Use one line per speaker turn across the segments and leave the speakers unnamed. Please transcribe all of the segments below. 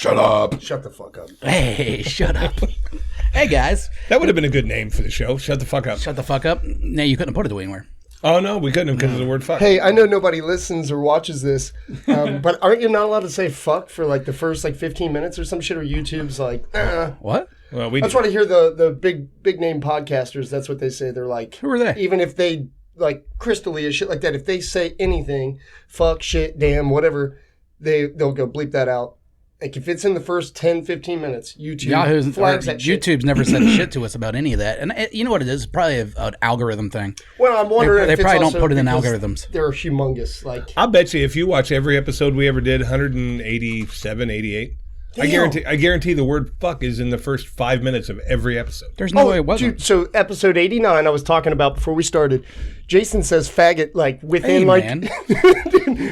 Shut up.
Shut the fuck up.
Hey, shut up. Hey, guys.
That would have been a good name for the show. Shut the fuck up.
Shut the fuck up. No, you couldn't have put it anywhere.
Oh, no, we couldn't have because of the word fuck.
Hey, I know nobody listens or watches this, but aren't you not allowed to say fuck for like the first like 15 minutes or some shit, or YouTube's like,
What?
Well,
That's what I hear the big name podcasters, that's what they say. They're like,
Who are they?
Even if they like Crystalia, shit like that, if they say anything, fuck, shit, damn, whatever, they'll go bleep that out. Like if it's in the first 10, 15 minutes, YouTube flags that shit.
YouTube's never said shit to us about any of that. And you know what it is? It's probably an algorithm thing.
Well, I'm wondering
they
if
probably
it's
don't put it in
because
algorithms.
They're humongous. Like
I'll bet you if you watch every episode we ever did, 187, 88, I guarantee the word fuck is in the first 5 minutes of every episode.
There's no way it wasn't.
Dude, so episode 89 I was talking about before we started, Jason says faggot like within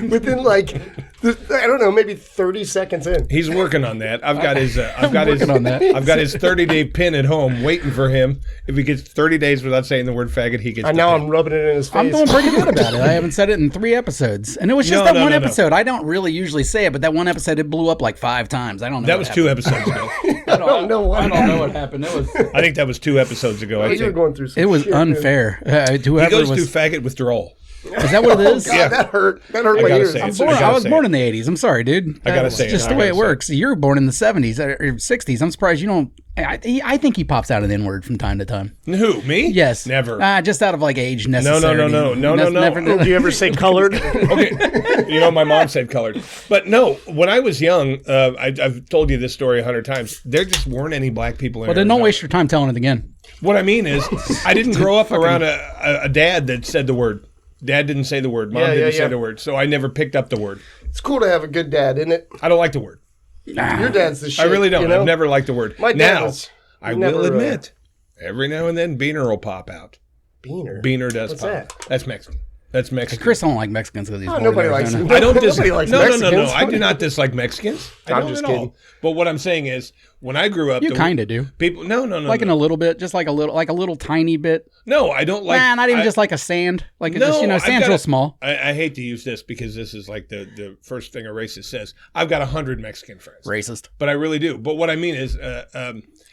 within like I don't know, maybe 30 seconds in.
He's working on that. I've got his 30-day pin at home waiting for him. If he gets 30 days without saying the word faggot, he gets
And now I'm rubbing it in his face.
I'm doing pretty good about it. I haven't said it in 3 episodes. And it was just one episode. I don't really usually say it, but that one episode, it blew up like 5 times. I don't know.
That was 2 episodes ago.
I don't know what
happened. It was.
I think that was 2 episodes ago. I
You're
think.
going through some
It was
shit,
unfair.
He goes through faggot withdrawal.
Is that what it is?
God, yeah. That hurt my ears.
I was born in the 80s. I'm sorry, dude.
I gotta say
it's just the way it works. You're born in the 70s or 60s. I'm surprised you don't. I think he pops out an N-word from time to time.
Who, me?
Yes.
Never.
Just out of like age necessity.
No.
Never,
Do you ever say colored?
Okay. You know, my mom said colored. But no, when I was young, I've told you this story 100 times. There just weren't any black people in
Well, then don't waste your time telling it again.
What I mean is, I didn't grow up around a dad that said the word. Dad didn't say the word. Mom didn't say the word. So I never picked up the word.
It's cool to have a good dad, isn't it?
I don't like the word.
Your dad's the shit.
I really don't.
You know?
I've never liked the word.
My dad was,
I will admit, every now and then Beaner will pop out.
Beaner?
Beaner does
What's
pop
that?
out. That's Mexican. That's Mexican.
Chris don't like Mexicans because he's born
nobody
in
likes
Arizona.
them.
I don't
Nobody likes
no.
Mexicans.
I do not dislike Mexicans.
I'm just kidding.
But what I'm saying is, when I grew up,
You kind of do.
People, no.
Like in a little bit, just like a little tiny bit.
No, I don't like.
Nah, not even just like a sand. Like it's just, sand's real small.
I hate to use this because this is like the first thing a racist says. I've got 100 Mexican friends.
Racist.
But I really do. But what I mean is,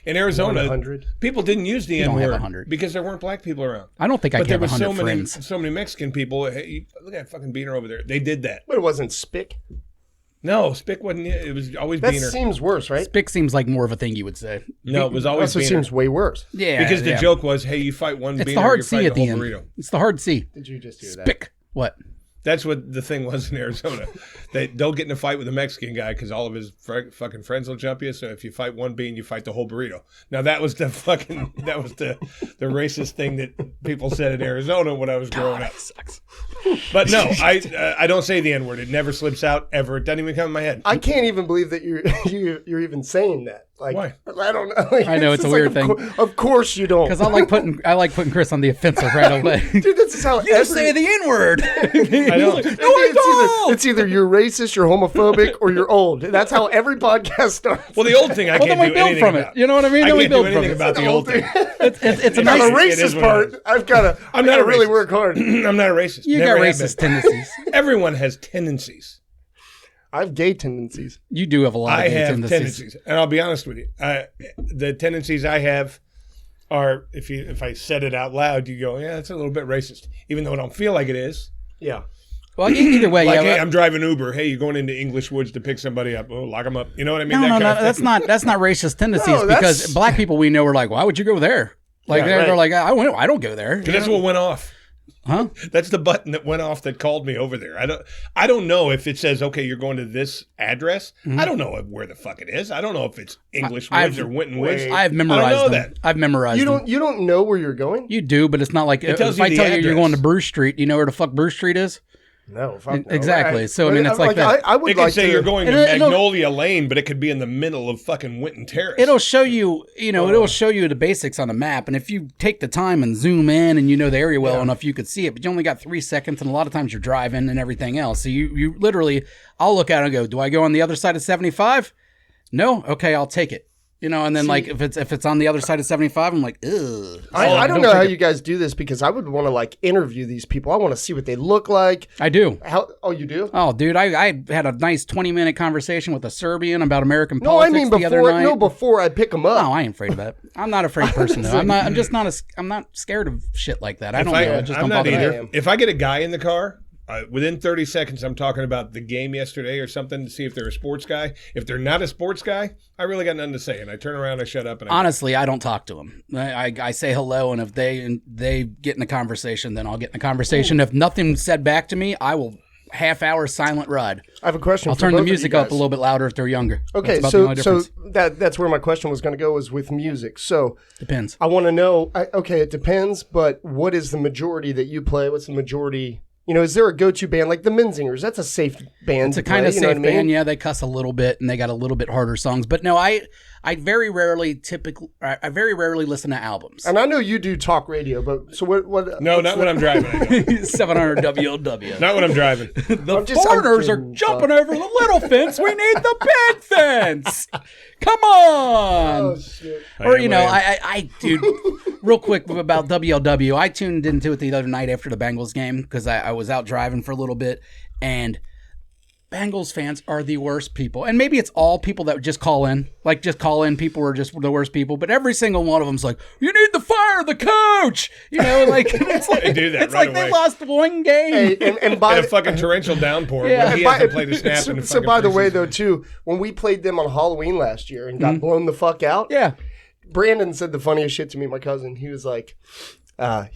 in Arizona,
100?
People didn't use the
You don't have
N-word
100.
because there weren't black people around.
I don't think I
But there
can have
was
100 friends.
so many Mexican people. Hey, look at that fucking Beaner over there. They did that.
But it wasn't Spick.
No, Spick wasn't. It was always
That
Beaner.
seems worse, right?
Spick seems like more of a thing you would say.
No, it was always
Also
Beaner.
seems way worse.
Yeah.
Because the joke was, hey, you fight one
It's
Beaner,
the hard
you
C
fight
at
the
the
whole
end.
burrito.
It's the hard C.
Did you just hear that?
Spick. What?
That's what the thing was in Arizona. They don't get in a fight with a Mexican guy because all of his fucking friends will jump you. So if you fight one bean, you fight the whole burrito. Now that was the racist thing that people said in Arizona when I was growing up.
Sucks.
But no, I don't say the N-word. It never slips out ever. It doesn't even come in my head.
I can't even believe that you're even saying that. Like,
why?
I don't know. Like,
I know it's a weird thing.
Of course you don't.
Because I like putting Chris on the offensive right away.
Dude, this is how
You say the N-word.
I know.
It's either you're racist, you're homophobic, or you're old. That's how every podcast starts.
Well, the old thing I can't
then we
do
build
anything
from
about.
it. You know what I mean?
I
Then we
can't do
build from
anything
it.
about the old thing.
It's a
Now,
nice.
the
It is
racist
what it
part, I gotta really work hard.
I'm not a racist.
You
Never
got
have
racist
been.
tendencies.
Everyone has tendencies.
I have gay tendencies.
You do have a lot
I
of gay
have
tendencies.
tendencies, and I'll be honest with you. The tendencies I have are, if I said it out loud, you go, yeah, it's a little bit racist, even though I don't feel like it is.
Yeah.
Well, either way,
Like,
yeah.
hey, I'm driving Uber. Hey, you're going into English Woods to pick somebody up. Oh, lock them up. You know what I mean?
No,
That kind of thing.
that's not racist tendencies
No, that's-
because black people we know are like, why would you go there? Like
Yeah,
they're
right.
like, I don't go there.
'Cause that's what went off.
Huh?
That's the button that went off that called me over there. I don't know if it says, okay, you're going to this address. I don't know where the fuck it is. I don't know if it's English Woods or Winton Woods.
I've memorized
I don't know
them.
that.
I've memorized them.
You don't know where you're going?
You do, but it's not like if
tells
I
you
tell
the
you you're
address.
going to Bruce Street, you know where the fuck Bruce Street is?
No, fuck no.
Exactly. So, I mean, it's like that.
I would
It could
like
say
to,
you're going to
It'll-
Magnolia Lane, but it could be in the middle of fucking Winton Terrace.
It'll show you, it'll show you the basics on the map. And if you take the time and zoom in and you know the area well enough, you could see it. But you only got 3 seconds, and a lot of times you're driving and everything else. So you literally, I'll look at it and go, do I go on the other side of 75? No? Okay, I'll take it. And then like if it's on the other side of 75, I'm like, ugh.
I don't know how you guys do this because I would want to like interview these people. I want to see what they look like.
I do.
Oh, you do?
Oh, dude, I had a nice 20-minute conversation with a Serbian about American politics the other night.
Before I pick them up.
No, I ain't afraid of that. I'm not a afraid person though. I'm not scared of shit like that. I don't know.
I'm not either. If I get a guy in the car, within 30 seconds, I'm talking about the game yesterday or something to see if they're a sports guy. If they're not a sports guy, I really got nothing to say. And I turn around, I shut up. And
honestly, I don't talk to them. I say hello, and if they get in a conversation, then I'll get in a conversation. If nothing's said back to me, I will half-hour silent ride.
I have a question.
I'll turn the music up a little bit louder if they're younger.
Okay, so that's where my question was going to go, is with music. So
depends.
I want to know. It depends. But what is the majority that you play? What's the majority? Is there a go-to band like the Menzingers? That's a safe band.
It's a kind of safe band. Yeah, they cuss a little bit and they got a little bit harder songs. But no, I very rarely listen to albums.
And I know you do talk radio, but so what?
No, not when I'm driving.
700 WLW.
Not when I'm driving.
The foreigners are jumping over the little fence. We need the big fence. Come on. Oh, shit. Or, I dude, real quick about WLW. I tuned into it the other night after the Bengals game because I was out driving for a little bit, and Bengals fans are the worst people. And maybe it's all people that just call in. Like, just call in people are just the worst people. But every single one of them's like, you need to fire the coach. It's like,
they do that
it's right like away. They lost one game.
Hey, and by
a fucking torrential downpour when he hasn't played a snap in the
So by the way, though, too, when we played them on Halloween last year and got blown the fuck out, Brandon said the funniest shit to me, my cousin. He was like, I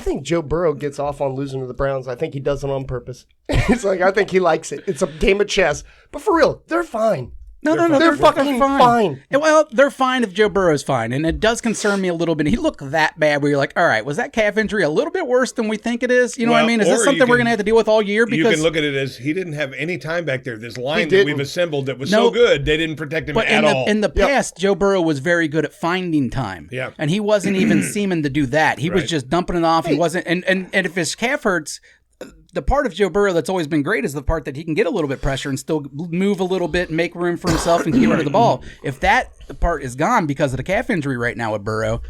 think Joe Burrow gets off on losing to the Browns. I think he does it on purpose. He's like, I think he likes it. It's a game of chess. But for real, they're fine.
No, they're fucking fine. Well, they're fine if Joe Burrow's fine. And it does concern me a little bit. He looked that bad where you're like, all right, was that calf injury a little bit worse than we think it is? You know what I mean? Is this something we're going to have to deal with all year? Because
you can look at it as he didn't have any time back there. This line that we've assembled that was so good, they didn't protect him at all.
In the past, Joe Burrow was very good at finding time.
Yeah.
And he wasn't even seeming to do that. He was just dumping it off. He wasn't. And if his calf hurts, the part of Joe Burrow that's always been great is the part that he can get a little bit pressure and still move a little bit and make room for himself and get rid of the ball. If that part is gone because of the calf injury right now with Burrow,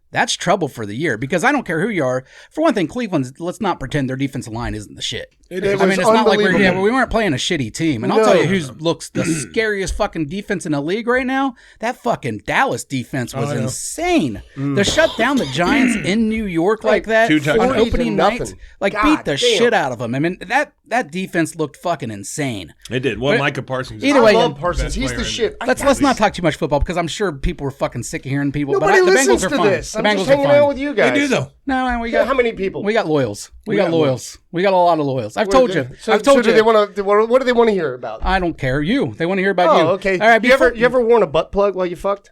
that's trouble for the year, because I don't care who you are. For one thing, Cleveland's, let's not pretend their defensive line isn't the shit. It's not like we weren't playing a shitty team. And I'll tell you who looks the scariest fucking defense in the league right now. That fucking Dallas defense was insane. To shut down the Giants in New York like that on opening night, beat the shit out of them. I mean, that defense looked fucking insane.
It did. Well, Micah Parsons.
Either way, I love Parsons. He's the shit.
Let's not talk too much football, because I'm sure people were fucking sick of hearing people.
Nobody
but the
listens
Bengals are
to
fine.
this.
The
I'm
Bengals
just hanging out with you guys.
They do though.
No, we got
how many people?
We got loyals. We got loyals. We got a lot of loyals. I've told you.
What do they want to hear about?
I don't care. They want to hear about you.
Oh, okay. All right. You ever worn a butt plug while you fucked?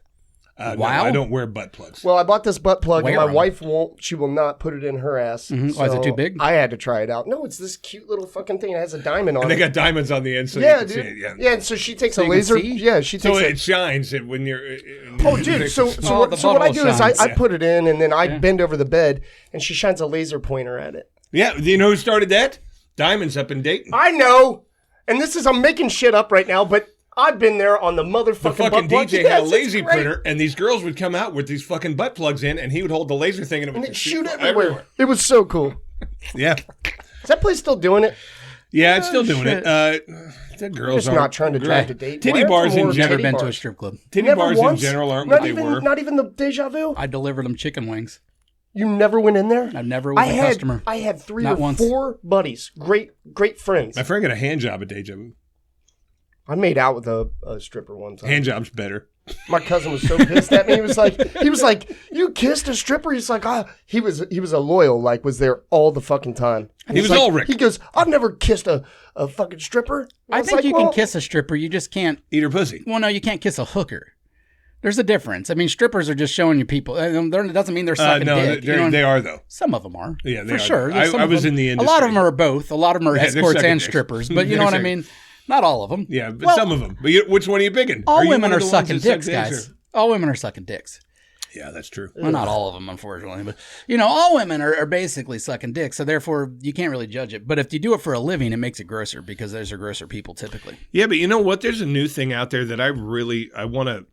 Wow. No, I don't wear butt plugs.
Well, I bought this butt plug, and my wife won't. She will not put it in her ass.
Mm-hmm. So is it too big?
I had to try it out. No, it's this cute little fucking thing. It has a diamond on it.
And they got diamonds on the end, so
yeah,
you can
dude.
see it.
Yeah, and so she takes a laser. Yeah, she takes
it shines when you're.
Oh, dude. So what I do is I put it in, and then I bend over the bed, and she shines a laser pointer at it.
Yeah, do you know who started that? Diamonds up in Dayton.
I know, and I'm making shit up right now, but I've been there on the motherfucking
butt plug. The fucking DJ had a lazy printer, and these girls would come out with these fucking butt plugs in, and he would hold the laser thing, and it would
shoot everywhere. It was so cool.
Yeah.
Is that place still doing it?
Yeah, it's still doing it. The girls
are not trying to drive to date.
Titty bars in general.
Never been to a strip club.
Titty bars in general aren't what they were.
Not even the Deja Vu?
I delivered them chicken wings.
You never went in there?
I never was a customer.
I had 3 or 4 buddies, great friends.
My friend got a hand job at Deja Vu.
I made out with a stripper one time.
Hand job's better.
My cousin was so pissed at me. He was like, you kissed a stripper? He's like, he was a loyal, was there all the fucking time.
And he was all Rick.
He goes, I've never kissed a fucking stripper.
I think you can kiss a stripper. You just can't
eat her pussy.
Well, no, you can't kiss a hooker. There's a difference. I mean, strippers are just showing you people. It doesn't mean they're sucking dick.
They are, though.
Some of them are.
Yeah, they
for
are.
sure.
I was in the industry.
A lot of them are both. A lot of them are escorts and strippers. But you know what I mean? Not all of them.
Yeah, but some of them. But which one are you picking?
All women are sucking dicks, guys. All women are sucking dicks.
Yeah, that's true.
Well, not all of them, unfortunately. But, all women are basically sucking dicks. So, therefore, you can't really judge it. But if you do it for a living, it makes it grosser, because those are grosser people typically.
Yeah, but you know what? There's a new thing out there that I want to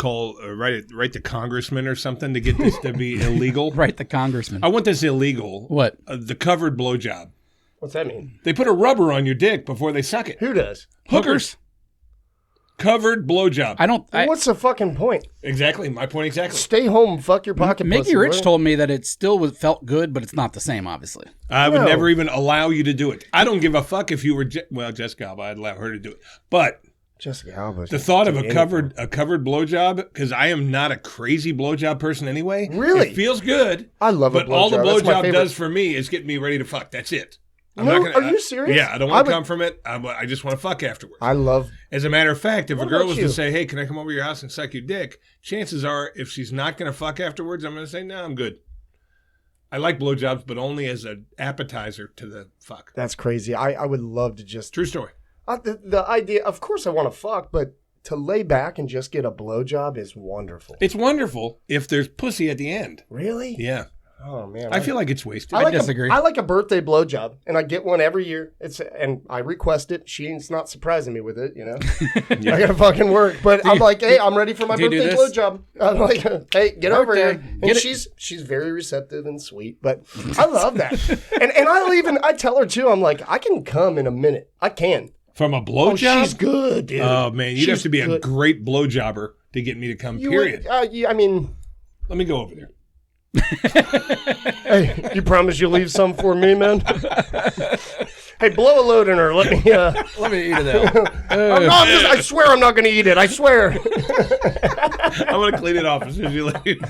write the congressman or something to get this to be illegal.
Write the congressman.
I want this illegal.
What?
The covered blowjob.
What's that mean?
They put a rubber on your dick before they suck it.
Who does?
Hookers. Covered blowjob.
What's the fucking point?
Exactly. My point exactly.
Stay home, fuck your pocket.
Mickey Rich told me that it still felt good, but it's not the same, obviously.
I would never even allow you to do it. I don't give a fuck if you were, Jessica Alba, I'd allow her to do it. But
Jessica Alba.
The thought of a covered blowjob, because I am not a crazy blowjob person anyway.
Really?
It feels good.
I love it.
But all the blowjob does for me is get me ready to fuck. That's it.
Are you serious?
Yeah, I don't want to come from it. I just want to fuck afterwards.
As
a matter of fact, if a girl was to say, hey, can I come over to your house and suck your dick? Chances are, if she's not going to fuck afterwards, I'm going to say, no, I'm good. I like blowjobs, but only as an appetizer to the fuck.
That's crazy. I would love to just...
True story.
The idea, of course I want to fuck, but to lay back and just get a blowjob is wonderful.
It's wonderful if there's pussy at the end.
Really?
Yeah.
Oh, man.
I feel like it's wasted.
I disagree.
I like a birthday blowjob, and I get one every year. And I request it. She's not surprising me with it, you know? I got to fucking work. But I'm like, hey, I'm ready for my birthday blowjob. I'm like, hey, get over here. And she's very receptive and sweet, but I love that. and I tell her, too, I'm like, I can come in a minute. I can.
From a blowjob?
Oh, she's good, dude.
Oh, man, you'd have to be a great blowjobber to get me to come, period.
I mean...
Let me go over there.
Hey, you promise you'll leave some for me, man? Hey, blow a load in her. Let me eat it out. I swear I'm not going to eat it. I swear.
I'm going to clean it off as soon as you leave.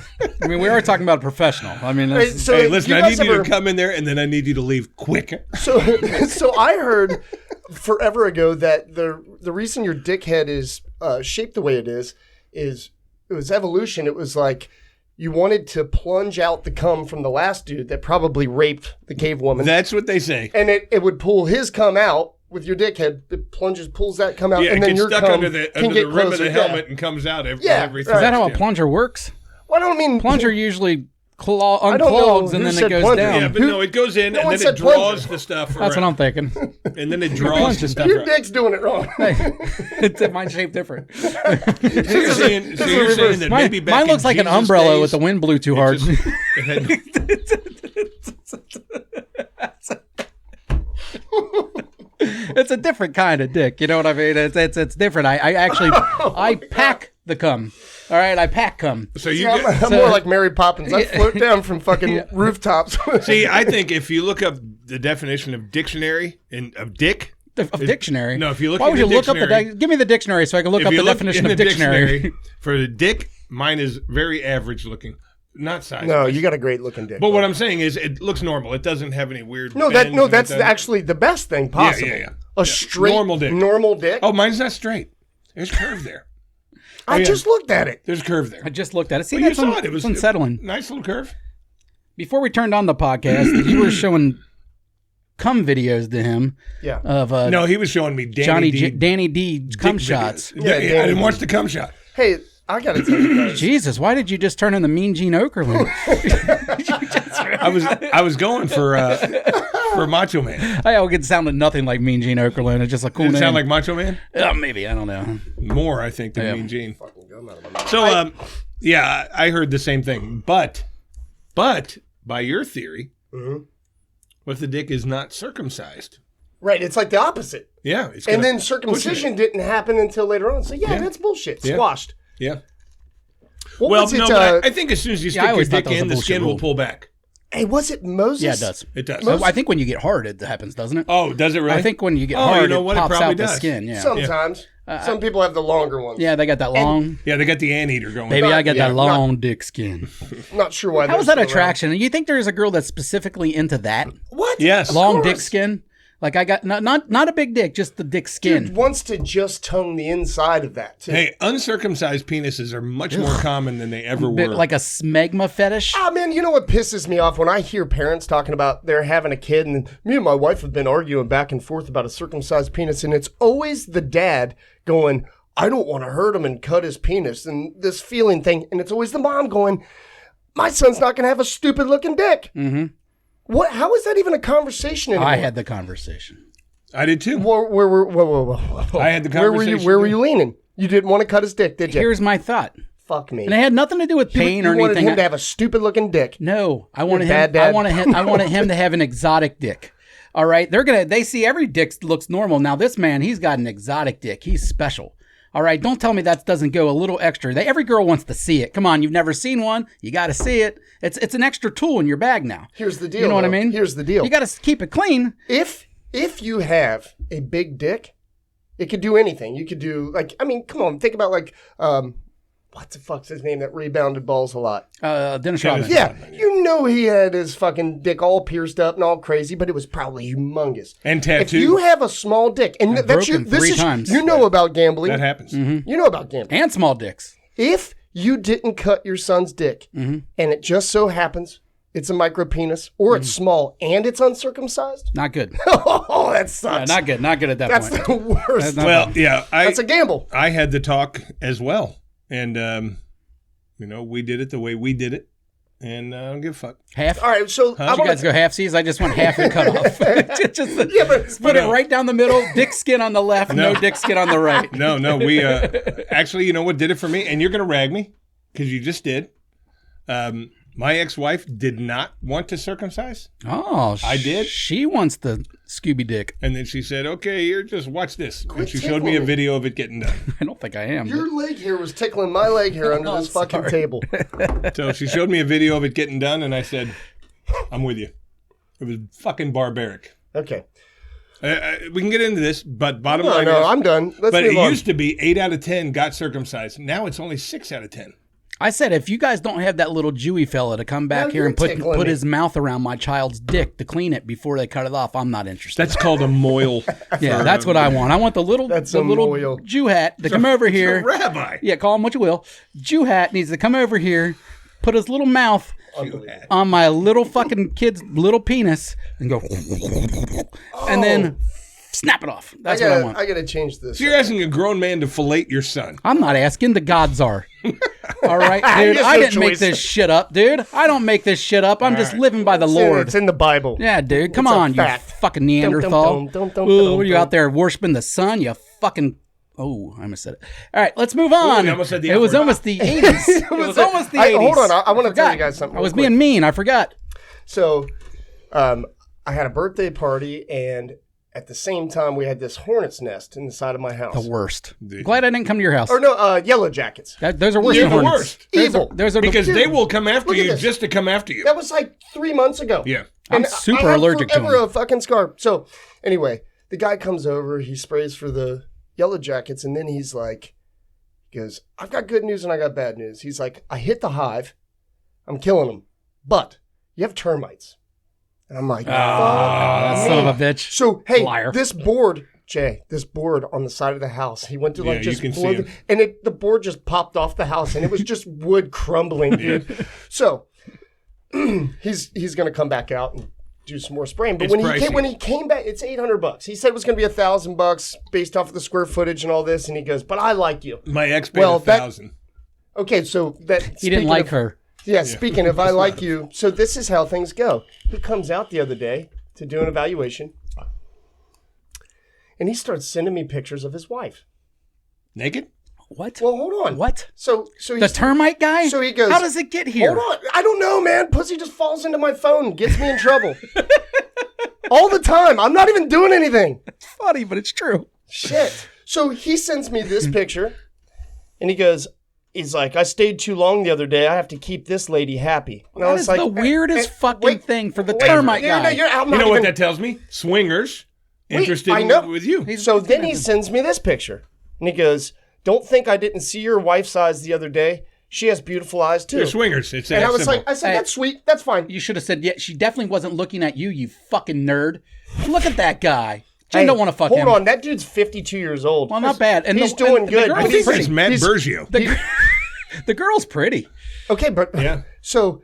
I mean, we are talking about a professional. I mean,
hey, listen, I need you to come in there, and then I need you to leave quick.
So I heard forever ago that the reason your dickhead is shaped the way it is it was evolution. It was like you wanted to plunge out the cum from the last dude that probably raped the cave woman.
That's what they say.
And it would pull his cum out with your dickhead. It pulls that cum out, and then your cum
under the rim of the helmet and comes out every
Is that how a plunger works?
Well, I don't mean...
Plunger usually unclogs and then it goes down.
Yeah, but no, it goes in and then it draws the stuff.
That's what I'm thinking.
And then it draws the stuff.
Your dick's doing it wrong.
It's mine shaped different.
So you're saying that maybe back
mine looks like an umbrella with the wind blew too hard. It's a different kind of dick. You know what I mean? It's different. I actually pack the cum. All right, I pack cum.
So I'm more like Mary Poppins. I float down from fucking rooftops.
See, I think if you look up the definition of dictionary of dick.
Dictionary?
No, if you look
Why would you look up give me the dictionary so I can look up the definition of dictionary.
For the dick, mine is very average looking. Not size.
No, you got a great looking dick.
But what I'm saying is it looks normal. It doesn't have any weird
that's actually the best thing possible.
Yeah.
A straight normal dick.
Oh, mine's not straight. There's curve there.
I just looked at it.
There's curve there.
I just looked at it. See,
you saw it. It was
unsettling.
Nice little curve.
Before we turned on the podcast, you were showing cum videos to him.
Yeah.
No, he was showing me Danny
D cum shots.
Yeah, I didn't watch the cum shot.
Hey, I gotta tell you guys.
Jesus, why did you just turn into Mean Gene Okerlund?
I was going for Macho Man.
It sounded nothing like Mean Gene Okerlund. It's just a cool name.
Did it sound like Macho Man?
Maybe, I don't know.
More, I think, than Mean Gene. So, I heard the same thing. But by your theory, what if the dick is not circumcised?
Right, it's like the opposite.
Yeah.
And then circumcision didn't happen until later on. So, that's bullshit. Squashed.
Yeah.
But
I think as soon as you stick your dick in, the skin will pull back.
Hey, was it Moses?
Yeah, it does.
It does.
I think when you get hard, it happens, doesn't it?
Oh, does it really?
I think when you get hard,
it
pops out
does.
the skin. Yeah.
Sometimes. Some people have the longer ones.
Yeah, they got that long.
Yeah, they got the anteater going.
Baby, I got that long dick skin.
Not sure why.
How is that attraction? You think there's a girl that's specifically into that?
What?
Yes.
Long dick skin? Like I got not a big dick, just the dick skin.
Dude wants to just tone the inside of that too.
Hey, uncircumcised penises are much more common than they ever were.
Like a smegma fetish.
Ah, man, you know what pisses me off when I hear parents talking about they're having a kid, and me and my wife have been arguing back and forth about a circumcised penis, and it's always the dad going, "I don't want to hurt him and cut his penis," and this feeling thing, and it's always the mom going, "My son's not going to have a stupid looking dick."
Mm-hmm.
What? How is that even a conversation anymore?
I had the conversation.
I did too.
Whoa.
I had the conversation.
Where were you leaning? You didn't want to cut his dick, did you?
Here's my thought.
fuck me.
And it had nothing to do with pain or anything.
You wanted him to have a stupid-looking dick.
No, I wanted him to have an exotic dick. All right, they see every dick looks normal. Now this man, he's got an exotic dick. He's special. All right, don't tell me that doesn't go a little extra. Every girl wants to see it. Come on, you've never seen one. You got to see it. It's an extra tool in your bag now.
Here's the deal.
You know what I mean?
Here's the deal.
You got to keep it clean.
If you have a big dick, it could do anything. You could do come on, think about what the fuck's his name that rebounded balls a lot?
Dennis Rodman.
Yeah, you know he had his fucking dick all pierced up and all crazy, but it was probably humongous.
And tattooed.
If you have a small dick, and that's
three times.
You know about gambling.
That happens.
Mm-hmm.
You know about gambling.
And small dicks.
If you didn't cut your son's dick, and it just so happens it's a micro penis, or it's small and it's uncircumcised.
Not good.
Oh, that sucks.
Yeah, not good. Not good at that point.
That's the worst.
That's
a gamble.
I had the talk as well. And, we did it the way we did it. And I don't give a fuck.
Half?
All right, so
Did you guys go half-seas? I just want half and cut off. Just put it right down the middle, dick skin on the left, no dick skin on the right.
No, we actually, you know what did it for me? And you're going to rag me because you just did. My ex-wife did not want to circumcise.
Oh,
I did.
She wants the Scooby dick.
And then she said, okay, here, just watch this. And she showed me a video of it getting done.
I don't think I am.
Your leg hair was tickling my leg hair under this fucking table.
So she showed me a video of it getting done, and I said, I'm with you. It was fucking barbaric.
Okay.
We can get into this, but bottom line is...
No, I'm done. Let's
but
move
it
on.
used to be 8 out of 10 got circumcised. Now it's only 6 out of 10.
I said, if you guys don't have that little Jewy fella to come back here and put his mouth around my child's dick to clean it before they cut it off, I'm not interested.
That's called a moil.
Yeah, that's what I want. I want the little Jew hat to come over here.
Rabbi.
Yeah, call him what you will. Jew hat needs to come over here, put his little mouth on my little fucking kid's little penis and go, and then snap it off. That's what I want.
I got to change this.
So you're asking a grown man to fillet your son.
I'm not asking. The gods are. All right, dude. I didn't make this shit up, dude. I don't make this shit up. I'm just living by the Lord.
It's in the Bible.
Yeah, dude. Come on, you fucking Neanderthal. Ooh, you out there worshiping the sun? You fucking... Oh, I almost said it. All right, let's move on.
It
was almost the 80s. It was almost the 80s.
Hold on. I want to tell you guys something.
I was being mean. I forgot.
So, I had a birthday party, and at the same time, we had this hornet's nest in the side of my house.
The worst. Glad I didn't come to your house.
Or no, yellow jackets.
Those are worse than hornets. Worst.
Evil.
Because they will come after you just to come after you.
That was like 3 months ago.
Yeah.
I'm super allergic to them.
A fucking scar. So, anyway, the guy comes over. He sprays for the yellow jackets, and then he goes, I've got good news and I got bad news. He's like, I hit the hive. I'm killing them. But you have termites. And I'm like,
son of a bitch.
So, hey,
Liar.
this board on the side of the house, he went to just
blow
and the board just popped off the house, and it was just wood crumbling, dude. So, he's going to come back out and do some more spraying. But when he came back, it's $800. He said it was going to be $1,000 based off of the square footage and all this, and he goes, but I like you.
My ex paid $1,000.
Okay, so that...
He didn't like her.
Yeah, speaking of I like you, so this is how things go. He comes out the other day to do an evaluation, and he starts sending me pictures of his wife.
Naked?
What?
Well, hold on.
What?
So
the termite guy?
So he goes,
how does it get here?
Hold on. I don't know, man. Pussy just falls into my phone and gets me in trouble. All the time. I'm not even doing anything.
It's funny, but it's true.
Shit. So he sends me this picture, and he's like, I stayed too long the other day. I have to keep this lady happy. And
that is the weirdest fucking thing for the termite guy.
You know what that tells me? Swingers interested with you.
So then he sends me this picture. And he goes, don't think I didn't see your wife's eyes the other day. She has beautiful eyes too.
They're swingers. It's
and I said, that's sweet. That's fine.
You should have said, yeah, she definitely wasn't looking at you, you fucking nerd. Look at that guy. Jen don't want to fuck him.
Hold on. That dude's 52 years old.
Well, not bad. And
he's doing good.
The
he's Matt Bergio.
The girl's pretty.
Okay, but so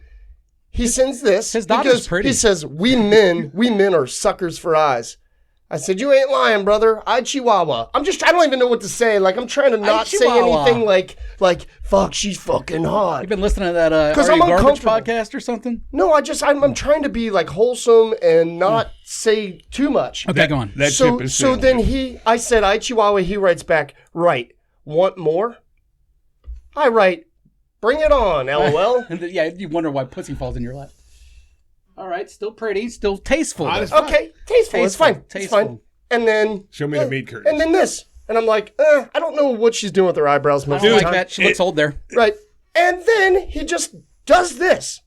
he sends this.
His daughter's pretty.
He says, we men are suckers for eyes. I said, you ain't lying, brother. I Chihuahua. I don't even know what to say. Like, I'm trying to not say anything like, fuck, she's fucking hot.
You've been listening to that Are You Garbage podcast or something?
No, I'm trying to be like wholesome and not say too much.
Okay, go on.
So then I said, I Chihuahua. He writes back, right. Want more? I write, Bring it on, LOL.
Yeah, you wonder why pussy falls in your lap. All right, still pretty, still tasteful.
Okay, tasteful. It's fine. Tasteful. It's fine. And then
show me the meat curtains.
And then this, and I'm like, I don't know what she's doing with her eyebrows.
I don't like that. She looks old there.
Right. And then he just does this.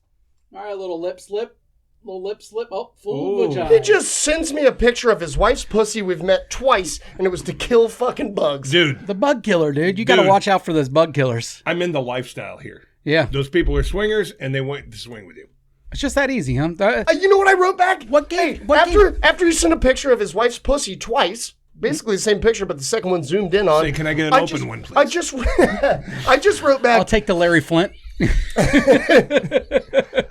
All right, little lip slip. Oh, full vagina.
He just sends me a picture of his wife's pussy we've met twice, and it was to kill fucking bugs.
Dude.
The bug killer, dude. You got to watch out for those bug killers.
I'm in the lifestyle here.
Yeah.
Those people are swingers, and they want to swing with you.
It's just that easy, huh?
You know what I wrote back?
What game?
After he sent a picture of his wife's pussy twice, basically the same picture, but the second one zoomed in on.
Say, can I get an open one, please?
I just wrote back.
I'll take the Larry Flint.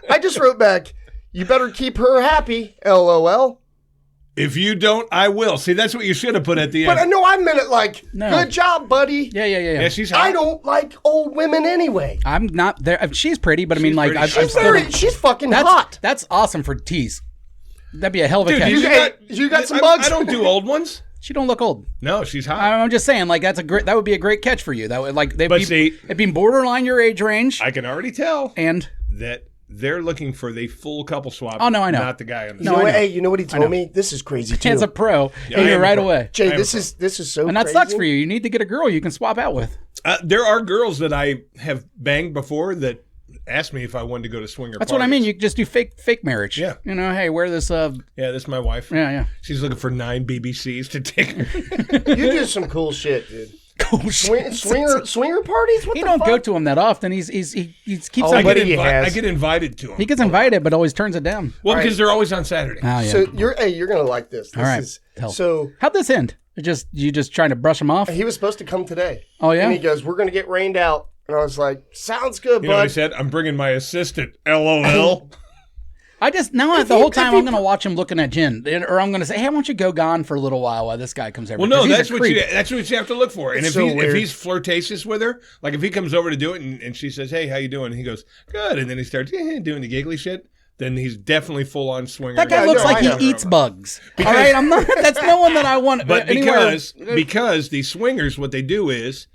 I just wrote back, you better keep her happy, LOL.
If you don't, I will. See, that's what you should have put at the end.
But I know I meant it like, good job, buddy.
Yeah.
Yeah, she's hot.
I don't like old women anyway.
I'm not there. She's pretty, but I mean, like,
she's fucking hot.
That's awesome for tease. That'd be a hell of a catch.
You got some bugs?
I don't do old ones.
She don't look old.
No, she's hot.
I'm just saying, like, that would be a great catch for you. That would, like, it'd be borderline your age range.
I can already tell.
And
that they're looking for the full couple swap.
Oh, no, I know.
Not the guy on the
side. Hey, you know what he told me? This is crazy, too.
As a pro, right away.
Jay, this is so
and that
crazy.
sucks for you. You need to get a girl you can swap out with.
There are girls that I have banged before that asked me if I wanted to go to swinger
That's
parties.
what I mean. You just do fake marriage.
Yeah.
You know, hey, wear this.
Yeah, this is my wife.
Yeah.
She's looking for 9 BBCs to take her.
You do some cool shit, dude.
Cool shit.
Swinger parties? What
he
the
don't
fuck?
go to them that often. He keeps on
I get invited to them.
He gets invited, but always turns it down.
Well, because they're always on Saturday.
Oh, yeah.
So you're gonna like this.
All right. So
how'd
this end? You just trying to brush him off?
He was supposed to come today.
Oh yeah.
And he goes, "We're gonna get rained out." And I was like, "Sounds good,
You
bud."
know what he said? I'm bringing my assistant. LOL.
The whole time I'm going to watch him looking at Jen, or I'm going to say, "Hey, why don't you go gone for a little while this guy comes over?"
Well, no, that's what you have to look for. And if he's flirtatious with her, like if he comes over to do it and she says, "Hey, how you doing?" And he goes, "Good," and then he starts doing the giggly shit, then he's definitely full on swinger.
That guy looks like he eats bugs. All right, I'm not. That's no one that I want.
But because these swingers, what they do is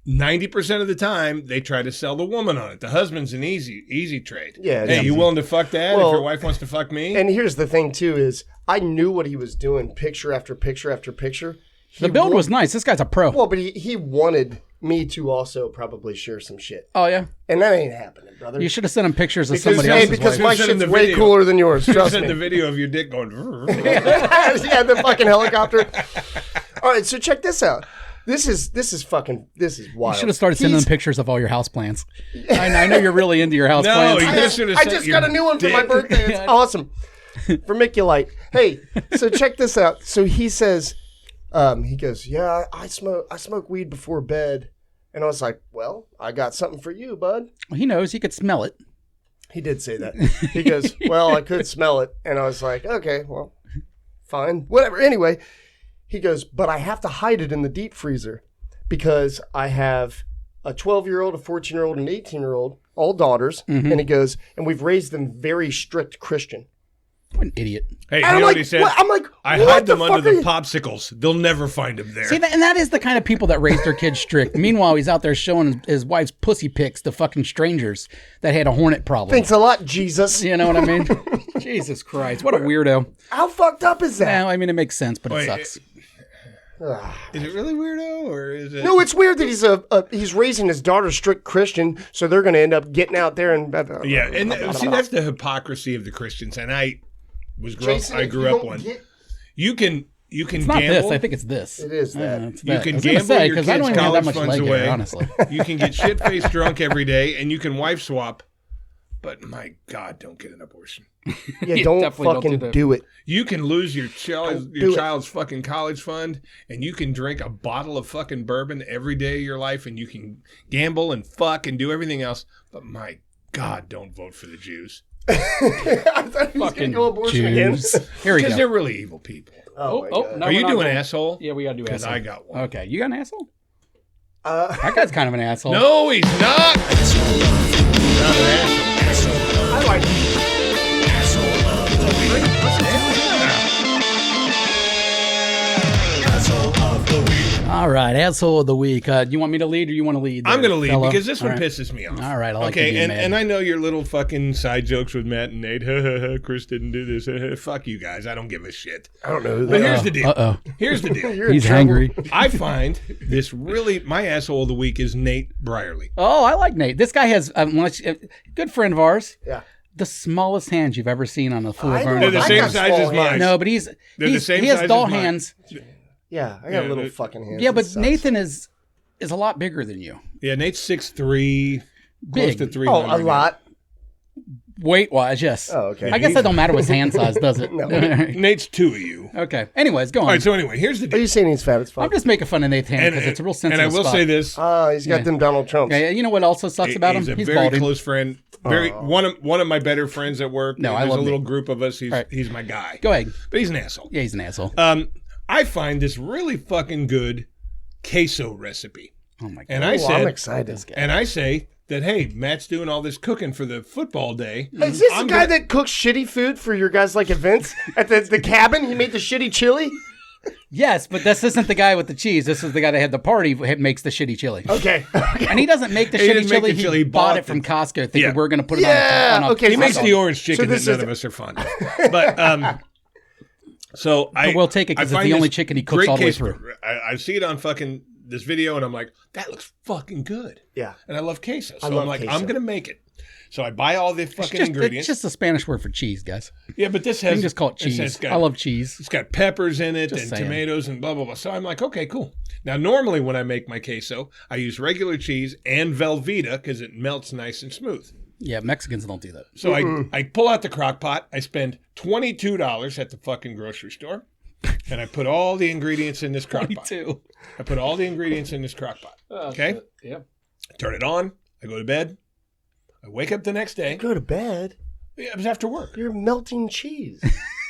90% of the time they try to sell the woman on it. The husband's an easy trade.
Yeah.
Hey, you willing to fuck that if your wife wants to fuck me?
And here's the thing too: is I knew what he was doing, picture after picture after picture.
The build was nice. This guy's a pro.
Well, but he wanted me to also probably share some shit.
Oh yeah.
And that ain't happening, brother.
You should have sent him pictures of somebody else's
because
wife.
my shit's way cooler than yours. Trust
me.
me.
The video of your dick going.
Yeah, the fucking helicopter. All right, so check this out. This is wild.
You should have started sending them pictures of all your houseplants. I know you're really into your houseplants.
I just got a new one for my birthday. It's awesome. Vermiculite. Hey, so check this out. So he says, he goes, "Yeah, I smoke weed before bed." And I was like, "Well, I got something for you, bud."
Well, he knows. He could smell it.
He did say that. He goes, "Well, I could smell it." And I was like, "Okay, well, fine. Whatever." Anyway, he goes, "But I have to hide it in the deep freezer because I have a 12-year-old, a 14-year-old, and an 18-year-old, all daughters." Mm-hmm. And he goes, "And we've raised them very strict Christian."
What an idiot.
Hey, you know what he said?
I'm like,
I hide them under the popsicles. They'll never find them there.
See, and that is the kind of people that raise their kids strict. Meanwhile, he's out there showing his wife's pussy pics to fucking strangers that had a hornet problem.
Thanks a lot, Jesus.
You know what I mean? Jesus Christ. What a weirdo.
How fucked up is that?
No, I mean, it makes sense, but it sucks.
Is it really weirdo, or is it?
No, it's weird that he's raising his daughter strict Christian, so they're going to end up getting out there and
yeah. And see, that's the hypocrisy of the Christians. And I grew up one. You can it's
not
gamble.
This. I think it's this.
It is that.
You can gamble your kids' college funds away.
Honestly,
you can get shit-faced drunk every day, and you can wife swap. But my God, don't get an abortion.
Yeah, don't fucking do it.
You can lose your child's fucking college fund, and you can drink a bottle of fucking bourbon every day of your life, and you can gamble and fuck and do everything else. But my God, don't vote for the Jews.
I thought he was going to go abortion again.
Here we go.
Because they're really evil people.
Oh,
no, are you doing asshole?
Yeah, we got to do asshole.
Because I got one.
Okay, you got an asshole? That guy's kind of an asshole.
No, he's not. He's not an asshole.
I like it.
All right, asshole of the week. You want me to lead or you want to lead?
I'm going to lead
fella?
because this one pisses me off.
All right, I like
okay,
to be mad.
And I know your little fucking side jokes with Matt and Nate. Chris didn't do this. Fuck you guys. I don't give a shit.
I don't know who
But
that
here's the deal.
Uh-oh.
Here's the deal.
He's angry.
I find this really, my asshole of the week is Nate Brierly.
Oh, I like Nate. This guy has a good friend of ours.
Yeah.
The smallest hands you've ever seen on a full
I know.
grown.
They're the
I
same
got
size
small
as mine.
hands.
No, but
They're the same
he has
size
doll
as mine.
hands.
Yeah, I got little fucking hands.
Yeah,
It
but
sucks.
Nathan is a lot bigger than you.
Yeah, Nate's 6'3", close
Big.
to 300.
Oh, a lot.
Weight wise, yes.
Oh, okay.
I guess that don't matter with hand size, does it?
No.
Nate's 2 of you.
Okay. Anyways, go on.
All right, so anyway, here's the
Are
deal.
you saying he's fat as fuck?
I'm just making fun of Nathan because it's a real sensitive
And I will
spot.
say this.
He's got
Yeah.
them Donald Trumps.
Okay, you know what also sucks about him?
He's a
He's
very
balding.
close friend. One of my better friends at work.
No, I
There's
love
a little
Nate.
group of us.
Right.
He's my guy.
Go ahead.
But he's an asshole.
Yeah, he's an asshole.
I find this really fucking good queso recipe.
Oh my god.
And I
I'm
said,
excited.
and I say that, hey, Matt's doing all this cooking for the football day.
Is this
I'm
the guy
gonna-
that cooks shitty food for your guys' like events at the cabin? He made the shitty chili.
Yes, but this isn't the guy with the cheese. This is the guy that had the party who makes the shitty chili.
Okay.
And he doesn't make the
He
shitty
didn't make
chili.
the chili,
He
he
bought
bought
it from
the-
Costco thinking
Yeah.
we're going to put it
Yeah,
on a
okay,
He makes
so-
the orange chicken
this
that none
is-
of us are fond of. But so I
we'll take it 'cause
I
it's
find
the only
this
chicken he cooks
great
all the way
queso.
through.
I see it on fucking this video and I'm like, that looks fucking good.
Yeah.
And I love queso. So
love
I'm like,
queso.
I'm gonna make it. So I buy all the fucking ingredients.
It's just a Spanish word for cheese, guys.
Yeah, but this
You
has
can just call it cheese. I love cheese.
It's got peppers in it
Just
and
saying.
tomatoes and blah blah blah. So I'm like, okay, cool. Now normally when I make my queso, I use regular cheese and Velveeta because it melts nice and smooth.
Yeah, Mexicans don't do that.
So I pull out the crock pot. I spend $22 at the fucking grocery store, and I put all the ingredients in this crock pot. I put all the ingredients in this crock pot. Okay?
Yep.
Turn it on. I go to bed. I wake up the next day.
Go to bed.
It was after work.
You're melting cheese.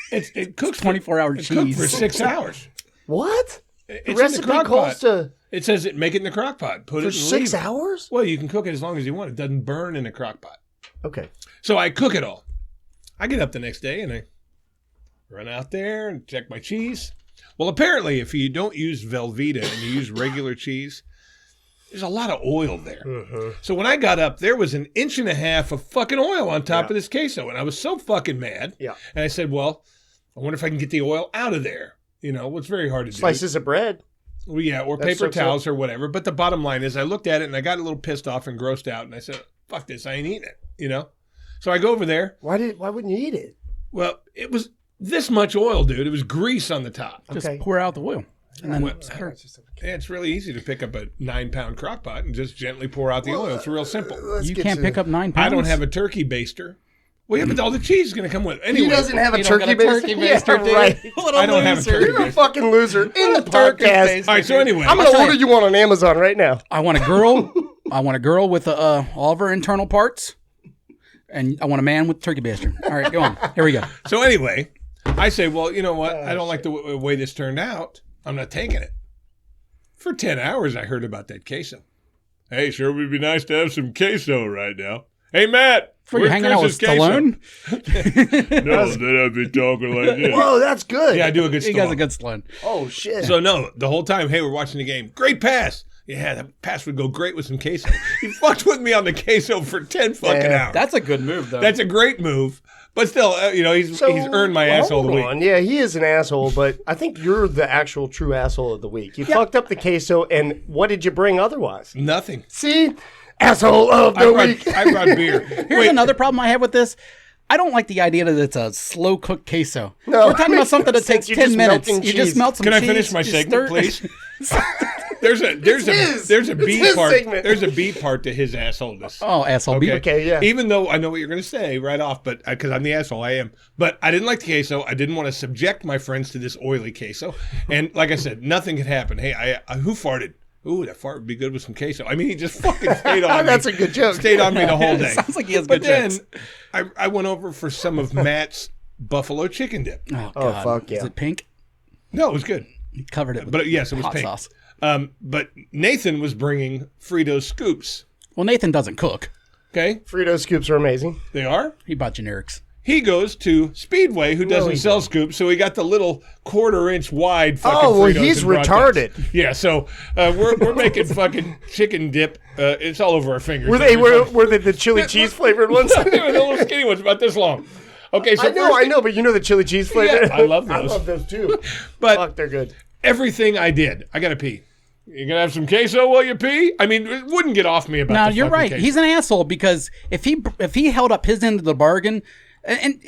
It cooks
24-hour
It's cooked
cheese.
for 6 hours.
What?
It's
The
in the
recipe
crock
calls
pot.
to
It says make it in the crock pot. Put
for
it in
6 hours.
Well, you can cook it as long as you want. It doesn't burn in the crock pot.
Okay.
So I cook it all. I get up the next day and I run out there and check my cheese. Well, apparently, if you don't use Velveeta and you use regular cheese, there's a lot of oil there. So when I got up, there was 1.5 inches of fucking oil on top of this queso. And I was so fucking mad.
Yeah.
And I said, well, I wonder if I can get the oil out of there. You know, it's very hard to do.
Slices of bread.
Well, yeah, or
That
paper
soaks up.
towels or whatever. But the bottom line is I looked at it and I got a little pissed off and grossed out. And I said, fuck this, I ain't eating it, you know? So I go over there.
Why wouldn't you eat it?
Well, it was this much oil, dude. It was grease on the top.
Just
Okay.
pour out the oil. And then
Well, yeah, it's really easy to pick up a 9-pound crock pot and just gently pour out the oil. It's real simple.
you can't pick up 9 pounds.
I don't have a turkey baster. Well, yeah, but all the cheese is going to come with it. Anyway,
He doesn't have a
You don't
turkey
got a
baster.
turkey
Yeah,
baster, dude.
right.
I don't have a turkey
You're a
baster.
fucking loser in the
turkey
podcast.
baster.
All right, so anyway.
I'm gonna order you one on Amazon right now.
I want a girl. I want a girl with all of her internal parts, and I want a man with turkey baster. All right, go on. Here we go.
So anyway, I say, well, you know what? I don't like the way this turned out. I'm not taking it. For 10 hours, I heard about that queso. Hey, sure would be nice to have some queso right now. Hey, Matt.
For you hanging out with Stallone?
No, then I'd be talking like this.
Whoa, that's good.
Yeah, I do a good
He got a
Stallone.
good Stallone.
Oh shit.
So no, the whole time, hey, we're watching the game. Great pass. Yeah, that pass would go great with some queso. He fucked with me on the queso for 10 fucking
Yeah,
hours.
That's a good move, though.
That's a great move. But still, you know, he's earned my asshole of the week.
Yeah, he is an asshole, but I think you're the actual true asshole of the week. You fucked up the queso, and what did you bring otherwise?
Nothing.
See? Asshole of the week.
I brought beer.
Here's another problem I have with this. I don't like the idea that it's a slow cooked queso.
No,
We're talking about something that takes
you're
10
just
minutes.
melting
You just
cheese.
melt some
Can I
cheese.
finish my
you
segment,
stir-
please? There's a B
his
part.
segment.
There's a B part to his assholeness.
Oh, asshole.
Okay.
Okay, yeah.
Even though I know what you're going to say right off, but because I'm the asshole, I am. But I didn't like the queso. I didn't want to subject my friends to this oily queso. And like I said, nothing could happen. Hey, I who farted? Ooh, that fart would be good with some queso. I mean, he just fucking stayed on me.
That's a good joke.
Stayed on me the whole day.
Sounds like he has
But
good
then
jokes.
I went over for some of Matt's buffalo chicken dip.
Oh,
Oh,
God.
fuck yeah.
Is it pink?
No, it was good.
He covered it with
But yes, it was
hot
pink.
sauce.
But Nathan was bringing Frito scoops.
Well, Nathan doesn't cook.
Okay,
Frito scoops are amazing.
they are.
He bought generics.
He goes to Speedway, who doesn't sell scoops, so he got the little 1/4-inch wide fucking Fritos.
He's retarded.
Yeah, so we're making fucking chicken dip. It's all over our fingers.
Were they the chili cheese flavored ones?
They were the little skinny ones, about this long. Okay, so
I know, but you know the chili cheese flavor?
Yeah, I love those.
I love those too.
But
fuck, they're good.
Everything I did, I gotta pee. You gonna have some queso while you pee? I mean, it wouldn't get off me about.
No,
the
you're right.
queso.
He's an asshole because if he held up his end of the bargain, and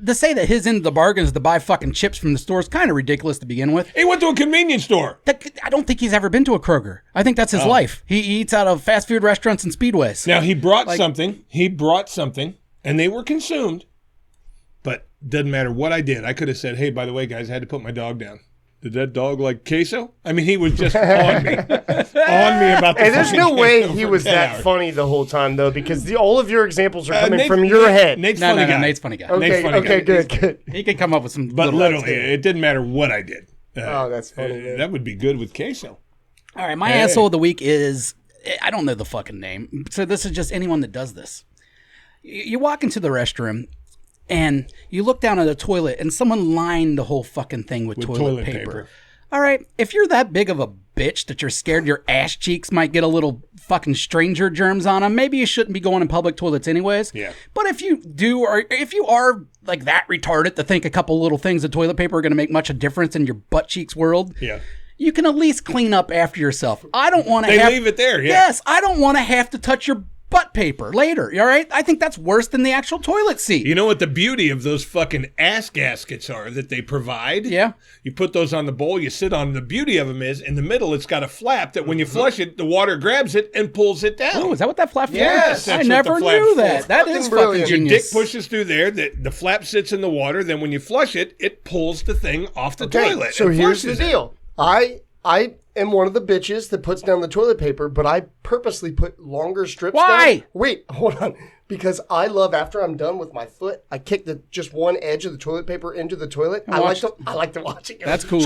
to say that his end of the bargain is to buy fucking chips from the store is kind of ridiculous to begin with.
He went to a convenience store.
I don't think he's ever been to a Kroger. I think that's his life. He eats out of fast food restaurants and speedways.
Now he brought something. He brought something, and they were consumed. But doesn't matter what I did. I could have said, "Hey, by the way, guys, I had to put my dog down. Did that dog like queso?" I mean, he was just on me about the.
And there's no way he was that
hours.
funny the whole time though, because all of your examples are coming from your head.
Nate's
No,
funny guy.
Nate's funny guy.
Okay, good.
He can come up with some.
But
little
literally, it didn't matter what I did.
That's funny. Man.
That would be good with queso.
All right, my asshole of the week is, I don't know the fucking name. So this is just anyone that does this. You walk into the restroom and you look down at the toilet and someone lined the whole fucking thing with toilet paper. All right, if you're that big of a bitch that you're scared your ass cheeks might get a little fucking stranger germs on them, maybe you shouldn't be going in public toilets anyways.
Yeah.
But if you do, or if you are like that retarded to think a couple little things of toilet paper are going to make much of a difference in your butt cheeks world, you can at least clean up after yourself. I don't want to
leave it there,
Yes, I don't want to have to touch your butt paper later, all right? I think that's worse than the actual toilet seat.
You know what the beauty of those fucking ass gaskets are that they provide?
Yeah.
You put those on the bowl, you sit on them. The beauty of them is, in the middle, it's got a flap that when you flush it, the water grabs it and pulls it down.
Oh, is that what that flap for?
Yes,
I
that's
never
what the flap's
knew that.
for.
That is
Fucking
fucking
Your
genius.
dick pushes through there, the flap sits in the water, then when you flush it, it pulls the thing off the toilet.
So
and
here's the
flushes it.
deal. I am one of the bitches that puts down the toilet paper, but I purposely put longer strips
Why?
down. Wait, hold on. Because I love, after I'm done with my foot, I kick just one edge of the toilet paper into the toilet. I like to watch it go.
That's cool.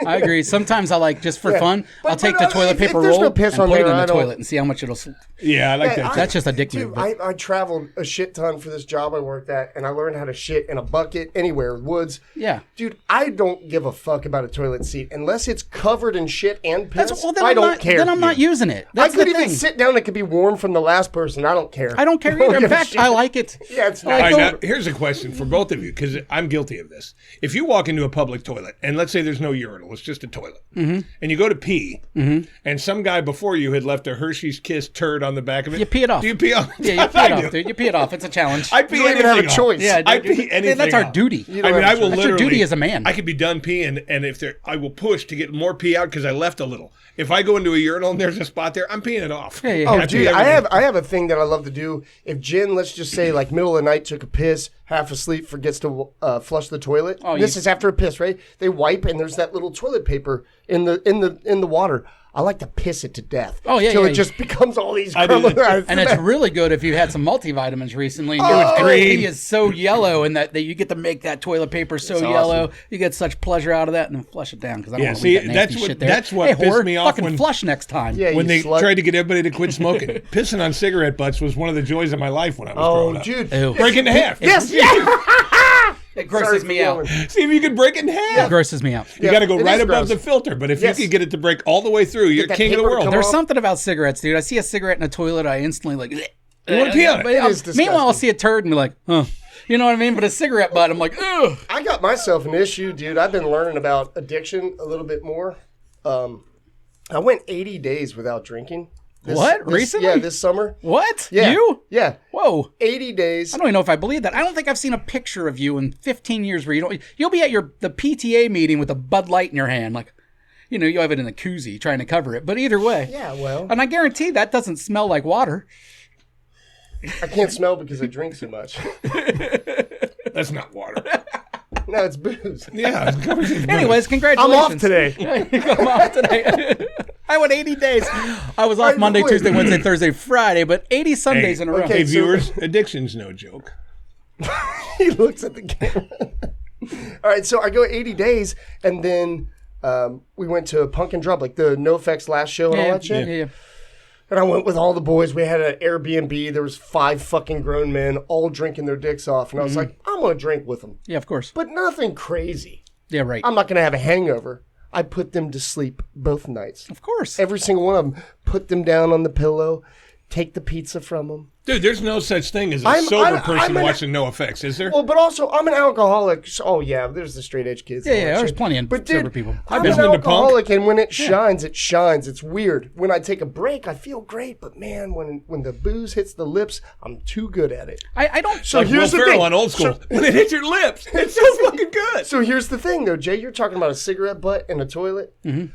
I agree. Sometimes I like, just for fun,
But-
I'll take
but
the toilet
if
paper
there's
roll
no piss
and
on
put it
there,
in
I
the
don't-
toilet and see how much it'll...
Yeah, I like that.
That's just a dick
Dude,
move. but-
I traveled a shit ton for this job I worked at, and I learned how to shit in a bucket anywhere, woods.
Yeah.
Dude, I don't give a fuck about a toilet seat unless it's covered in shit and piss.
Then
I
I'm
don't
not,
care.
Then I'm not using it. That's
I could
the
even
thing.
sit down. It could be warm from the last person. I don't care.
I don't care either. In fact, I like it.
Yeah, it's
All
nice.
right, now, here's a question for both of you, because I'm guilty of this. If you walk into a public toilet, and let's say there's no urinal, it's just a toilet, and you go to pee, and some guy before you had left a Hershey's Kiss turd on the back of it.
You pee it off.
Do you pee off?
Yeah, you pee it off, dude. You pee it off. It's a challenge.
I pee
You don't even have a
anything off.
choice.
Yeah,
I
dude,
pee anything
that's our
off.
duty.
I mean, I will
That's your
literally.
duty as a man.
I could be done peeing, and I will push to get more pee out because I left a little. If I go into a urinal and there's a spot there, I'm peeing it off.
Yeah,
Oh,
yeah.
dude, I have a thing that I love to do. If Jen, let's just say, like middle of the night, took a piss, half asleep, forgets to flush the toilet. This is after a piss, right? They wipe, and there's that little toilet paper in the water. I like to piss it to death.
Oh, yeah,
till
yeah,
it just becomes all these
I do
crumbling.
And it's really good if you had some multivitamins recently. And
it's green.
It is so yellow, and that you get to make that toilet paper so
awesome.
yellow. You get such pleasure out of that, and then flush it down because I don't
Yeah,
want to
see,
leave that nasty
that's what-
shit there.
that's what
hey,
pissed
whore,
me off
fucking
when-
flush next time.
Yeah,
When they
you slut.
tried to get everybody to quit smoking, pissing on cigarette butts was one of the joys of my life when I was growing up.
Dude.
Ew.
Break it in half.
Yes,
It grosses me out.
See if you could break it in half.
It grosses me out.
You got to go
it
right
is
above
gross.
the filter. But if
Yes.
you could get it to break all the way through, you're
that
king of the
paper to
world.
come
There's
off.
something about cigarettes, dude. I see a cigarette in a toilet, I instantly like.
You want to pee on it.
It is disgusting.
Meanwhile, I'll see a turd and be like, huh. You know what I mean? But a cigarette butt, I'm like, ugh.
I got myself an issue, dude. I've been learning about addiction a little bit more. I went 80 days without drinking.
Recently?
Yeah, this summer.
What?
Yeah.
You?
Yeah.
Whoa.
80 days.
I don't even know if I believe that. I don't think I've seen a picture of you in 15 years where you'll be at the PTA meeting with a Bud Light in your hand, like, you have it in a koozie trying to cover it. But either way.
Yeah, well.
And I guarantee that doesn't smell like water.
I can't smell because I drink so much.
That's not water.
No, it's booze.
Yeah. it's covered in
Anyways, congratulations.
I'm off today.
I'm off today. I went 80 days. I was off Monday,
wait.
Tuesday, Wednesday, Thursday, Friday, but 80 Sundays in a row.
okay.
Hey, viewers, addiction's no joke.
He looks at the camera. All right, so I go 80 days, and then we went to Punk and Drop, like the NoFX last show and all that shit.
Yeah.
And I went with all the boys. We had an Airbnb. There was 5 fucking grown men all drinking their dicks off. And I was like, I'm going to drink with them.
Yeah, of course.
But nothing crazy.
Yeah, right.
I'm not going to have a hangover. I put them to sleep both nights.
Of course.
Every single one of them. Put them down on the pillow. Take the pizza from them.
Dude, there's no such thing as a sober person watching No Effects, is there?
Well, but also, I'm an alcoholic. Oh, yeah, there's the straight edge kids.
Yeah, there's plenty of sober people.
I'm an alcoholic, and when it shines, it shines. It's weird. When I take a break, I feel great. But, man, when the booze hits the lips, I'm too good at it.
I don't...
So here's the thing.
On Old School. When it hits your lips, it's so fucking good.
So here's the thing, though, Jay. You're talking about a cigarette butt in a toilet. Mm-hmm.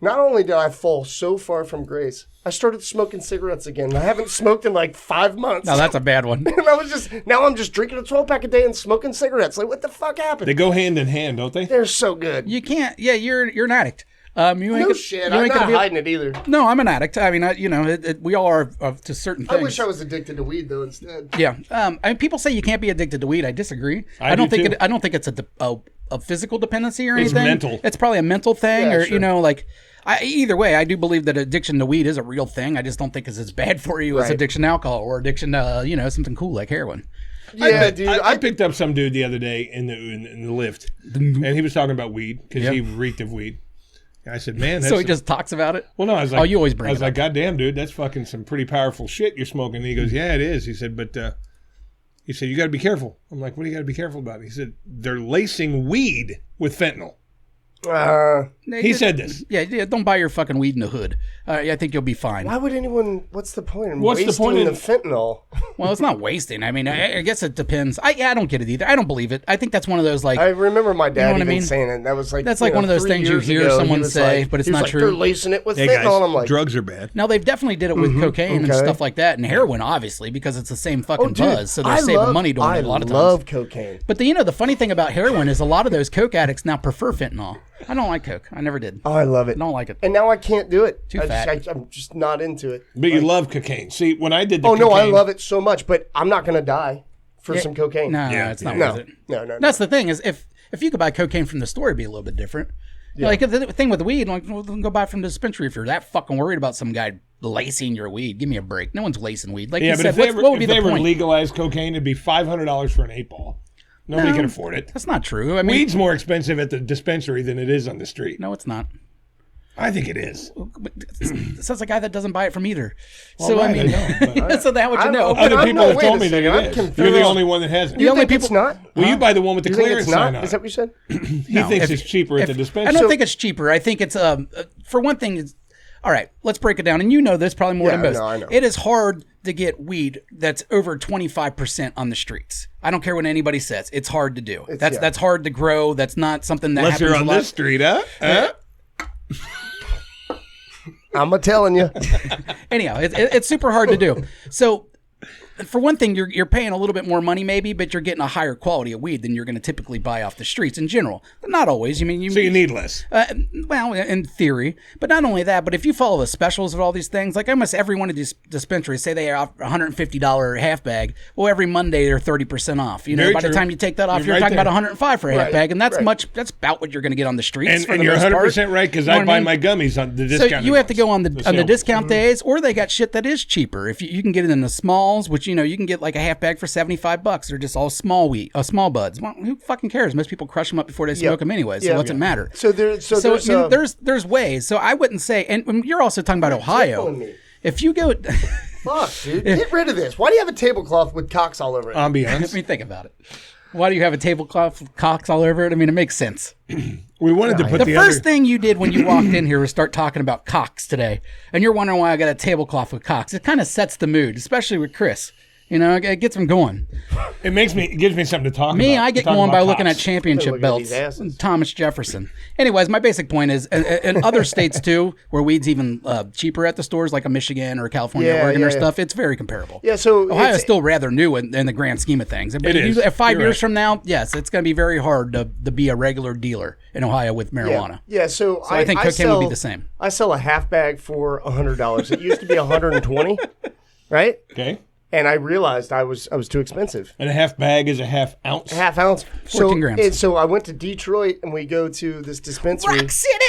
Not only did I fall so far from grace, I started smoking cigarettes again. I haven't smoked in like 5 months.
No, that's a bad one.
And now I'm just drinking a 12-pack a day and smoking cigarettes. Like, what the fuck happened?
They go hand in hand, don't they?
They're so good.
You can't. Yeah, you're an addict.
Shit. I'm not hiding it either.
No, I'm an addict. I mean, we all are to certain things.
I wish I was addicted to weed though instead.
Yeah. I mean, people say you can't be addicted to weed. I disagree.
I don't think
it's a physical dependency or anything.
It's mental.
It's probably a mental thing,
Yeah,
or
sure.
Either way, I do believe that addiction to weed is a real thing. I just don't think it's as bad for you as addiction to alcohol or addiction to something cool like heroin.
Yeah, dude.
I picked up some dude the other day in the lift, and he was talking about weed because he reeked of weed. I said, man, that's...
So he just talks about it?
Well, no, I was like...
you always bring it up.
I was like, God damn, dude, that's fucking some pretty powerful shit you're smoking. And he goes, yeah, it is. He said, but... he said, you got to be careful. I'm like, what do you got to be careful about? He said, they're lacing weed with fentanyl. He said this.
Yeah, don't buy your fucking weed in the hood. I think you'll be fine.
Why would anyone... What's the point in
What's
wasting
the point in
fentanyl?
Well, it's not wasting. I mean, I guess it depends. I don't get it either. I don't believe it. I think that's one of those, like...
I remember my dad
even
saying it. That was like...
That's like one of those things you hear someone say, but it's not true.
They're lacing it with fentanyl.
Guys,
and I'm like...
drugs are bad.
Now, they've definitely did it with cocaine and stuff like that, and heroin, obviously, because it's the same fucking buzz, so they're saving money doing it a lot of times.
I love cocaine.
But the funny thing about heroin is a lot of those coke addicts now prefer fentanyl. I don't like coke. I never did.
Oh, I love it.
I don't like it.
And now I can't do it.
Too fat.
I'm just not into it.
But you love cocaine. See, when I did the
cocaine... no, I love it so much, but I'm not going to die for some cocaine.
No, it's not worth it.
No.
That's the thing is if you could buy cocaine from the store, it'd be a little bit different. Yeah. Like the thing with weed, like go buy from the dispensary if you're that fucking worried about some guy lacing your weed. Give me a break. No one's lacing weed. Like you said, what would be the point? If they were
legalized cocaine, it'd be $500 for an 8-ball. Nobody can afford it.
That's not true. I mean,
weed's more expensive at the dispensary than it is on the street.
No, it's not.
I think it is.
Sounds like a guy that doesn't buy it from either.
Well, so right, I know,
so that would you know.
Other people have told me that it is. You're the only one that hasn't.
You think it's not?
Well, you buy the one with the clearance sign on.
Is that what you said?
He thinks it's cheaper at the dispensary.
I don't think it's cheaper. I think it's for one thing. It's all right. Let's break it down. And you know this probably more than most.
I know.
It is hard to get weed that's over 25% on the streets. I don't care what anybody says. It's hard to do. That's hard to grow. That's not something that happens
unless you're on this street, huh?
I'm telling you.
Anyhow, it's super hard to do. So, for one thing, you're paying a little bit more money maybe, but you're getting a higher quality of weed than you're going to typically buy off the streets in general. But not always. So you need less. Well, in theory. But not only that, but if you follow the specials of all these things, like almost every one of these dispensaries, say they are $150 half bag, well, every Monday they're 30% off. By the time you take that off, you're talking about $105 for a half bag, and that's about what you're going to get on the streets.
And you're 100% right, because I buy my gummies on the discount.
So you have to go on the discount days, or they got shit that is cheaper. If you can get it in the smalls, which you can get like a half bag for $75. They're just all small buds. Well, who fucking cares? Most people crush them up before they smoke them anyway. So what's it matter? There's ways. So I wouldn't say. And you're also talking about Ohio. If you go,
fuck, dude, get rid of this. Why do you have a tablecloth with cocks all over it?
Ambiance.
Let me think about it. Why do you have a tablecloth with cocks all over it? I mean, it makes sense.
We wanted to put
the first thing you did when you walked in here was start talking about cocks today, and you're wondering why I got a tablecloth with cocks. It kind of sets the mood, especially with Chris. It gets them going.
It gives me something to talk about.
I get going by looking at championship belts. Thomas Jefferson. Anyways, my basic point is, in other states too, where weed's even cheaper at the stores, like a Michigan or California, Oregon or stuff, it's very comparable.
Yeah, so
Ohio's still rather new in the grand scheme of things. It is. 5 years from now, yes, it's going to be very hard to be a regular dealer in Ohio with marijuana.
Yeah. So
I think cocaine will be the same.
I sell a half bag for $100. It used to be $120, right?
Okay.
And I realized I was too expensive.
And a half bag is a half ounce?
A half ounce.
14 grams.
So I went to Detroit, and we go to this dispensary.
Rock City!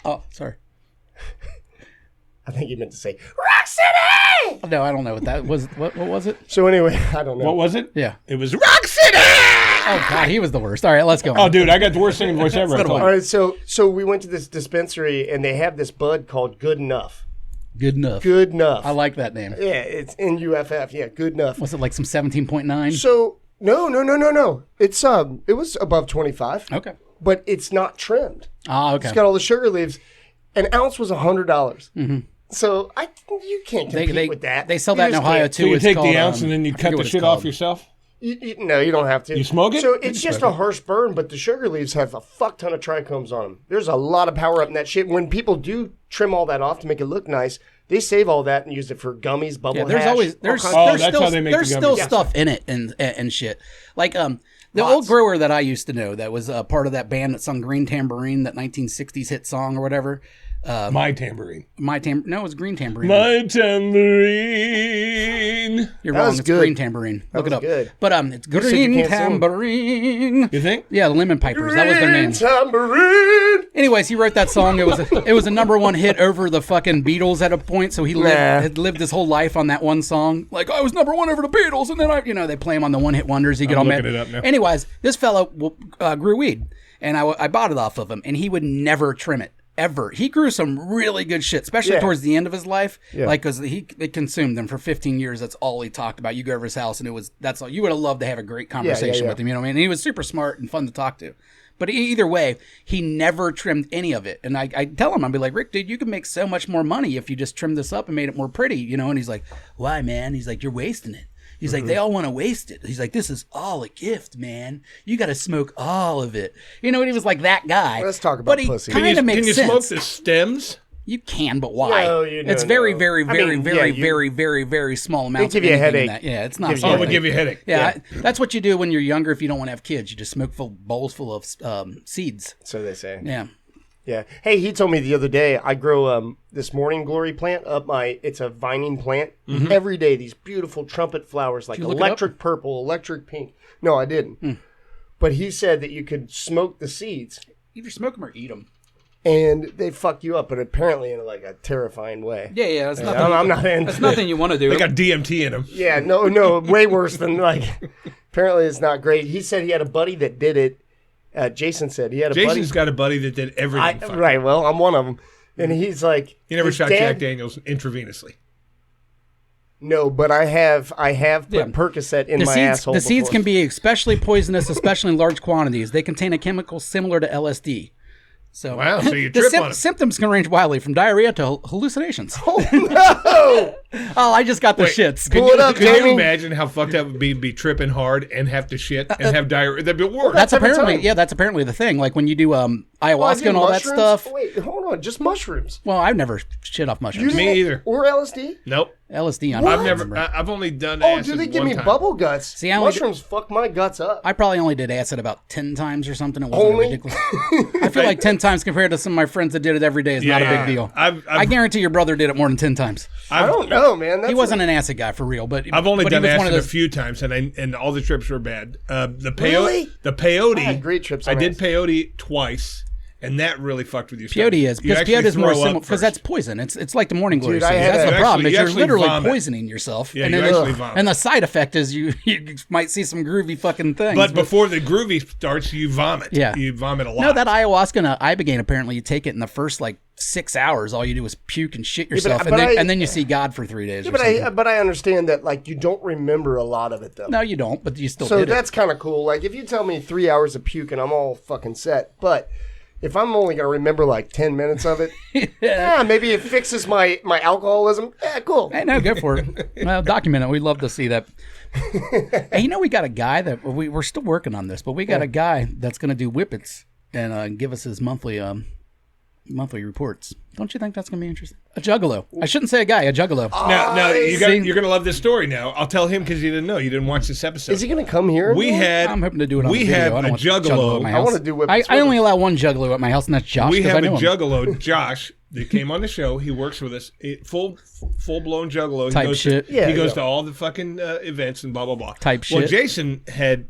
Oh, sorry.
I think he meant to say, Rock City!
No, I don't know what that was. What was it?
So anyway, I don't know.
What was it?
Yeah.
It was Rock City!
Oh, God, he was the worst. All right, let's go.
Oh, dude, I got the worst singing voice ever.
All right, so we went to this dispensary, and they have this bud called Good Enough.
Good enough.
Good Enough.
I like that name.
Yeah, it's N-U-F-F. Yeah, Good Enough.
Was it like some 17.9?
So, no. It's it was above 25.
Okay.
But it's not trimmed.
Ah, okay.
It's got all the sugar leaves. An ounce was $100. Mm-hmm. So you can't compete with that.
They sell that in Ohio too.
So you take the ounce and then you cut the shit off yourself?
No, you don't have to.
You smoke it?
So it's just a harsh burn, but the sugar leaves have a fuck ton of trichomes on them. There's a lot of power up in that shit. When people do trim all that off to make it look nice, they save all that and use it for gummies, bubble hash.
There's still stuff in it and shit. Like old grower that I used to know that was part of that band that sung Green Tambourine, that 1960s hit song or whatever.
My Tambourine.
No, it was Green Tambourine.
My Tambourine.
You're wrong. It's Green Tambourine. Look it up.
Good.
But it's Green Tambourine.
You think?
Yeah, the Lemon Pipers. That was their name.
Tambourine.
Anyways, he wrote that song. It was a #1 hit over the fucking Beatles at a point. So he had lived his whole life on that one song. Like, I was #1 over the Beatles, and then they play him on the one-hit wonders. You get all mad.
It up now.
Anyways, this fellow grew weed, and I bought it off of him, and he would never trim it. Ever. He grew some really good shit, especially towards the end of his life. Yeah. Like, because he consumed them for 15 years. That's all he talked about. You go over his house, and that's all. You would have loved to have a great conversation with him. You know what I mean? And he was super smart and fun to talk to. But either way, he never trimmed any of it. And I tell him, I'd be like, Rick, dude, you could make so much more money if you just trimmed this up and made it more pretty, And he's like, why, man? He's like, you're wasting it. He's like, they all want to waste it. He's like, this is all a gift, man. You got to smoke all of it. And he was like that guy.
Let's talk about
pussy. But he kind of makes sense.
Can you smoke the stems?
You can, but why?
No,
it's very, very, very, very small amounts.
It'd give you a headache.
Yeah, it's not.
It would give you a headache.
Yeah, that's what you do when you're younger. If you don't want to have kids, you just smoke bowls full of seeds.
So they say.
Yeah.
Yeah. Hey, he told me the other day, I grow this morning glory plant up it's a vining plant. Mm-hmm. Every day, these beautiful trumpet flowers, like electric purple, electric pink. No, I didn't. But he said that you could smoke the seeds.
Either smoke them or eat them.
And they fuck you up, but apparently in like a terrifying way.
Yeah. That's nothing.
I'm not in.
That's nothing you want to do.
They got DMT in them.
Yeah, no, way worse than apparently it's not great. He said he had a buddy that did it. Jason said he had a buddy.
Jason's got a buddy that did everything.
Right, well, I'm one of them. And he's like...
He never shot Jack Daniels intravenously.
No, but I have put Percocet in my asshole.
The seeds can be especially poisonous, especially in large quantities. They contain a chemical similar to LSD. So,
wow, so you trip on it.
Symptoms can range wildly from diarrhea to hallucinations.
Oh, no!
Oh, I just got the shits.
Pull it up,
Can you imagine how fucked up it would be tripping hard and have to shit and have diarrhea? That'd be worse.
That's apparently the thing. Like when you do ayahuasca and all that stuff.
Wait, hold on. Just mushrooms.
Well, I've never shit off mushrooms.
Me either.
Or LSD?
Nope.
LSD.
I've only done acid.
Oh, do they give me
time.
bubble guts?
See,
mushrooms fuck my guts up.
I probably only did acid about 10 times or something. It wasn't ridiculous. I feel like 10 times compared to some of my friends that did it every day is not a big deal. I guarantee your brother did it more than 10 times.
I don't know, man.
He wasn't an acid guy for real, but
I've only done acid a few times, and all the trips were bad. The peyote. I
had great trips.
I did peyote twice. And that really fucked with your stomach.
Peyote is because peyote is more similar because that's poison. It's like the morning glory. That's the problem. You're literally poisoning yourself.
Yeah, and you actually vomit.
And the side effect is you might see some groovy fucking things.
But before the groovy starts, you vomit.
Yeah,
you vomit a lot.
No, that ayahuasca and ibogaine. Apparently, you take it in the first 6 hours. All you do is puke and shit yourself, and then you see God for 3 days.
Yeah, but I understand that you don't remember a lot of it though.
No, you don't. But you still.
So that's kind of cool. Like if you tell me 3 hours of puke and I'm all fucking set, but. If I'm only going to remember 10 minutes of it, maybe it fixes my alcoholism. Yeah, cool.
Hey, no, go for it. Well, document it. We'd love to see that. Hey, we got a guy that we're still working on this, but we got a guy that's going to do whippets and give us his monthly reports. Don't you think that's going to be interesting? A juggalo. I shouldn't say a guy, a juggalo.
Now you're going to love this story now. I'll tell him because you didn't know. You didn't watch this episode.
Is he going to come here?
I'm hoping to do it on video.
have a juggalo.
At my house.
I want to do whippets.
I only allow one juggalo at my house, and that's Josh.
We have a juggalo, Josh, that came on the show. He works with us. Full-blown juggalo.
Type shit.
He goes to all the fucking events and blah, blah, blah.
Type shit.
Well, Jason had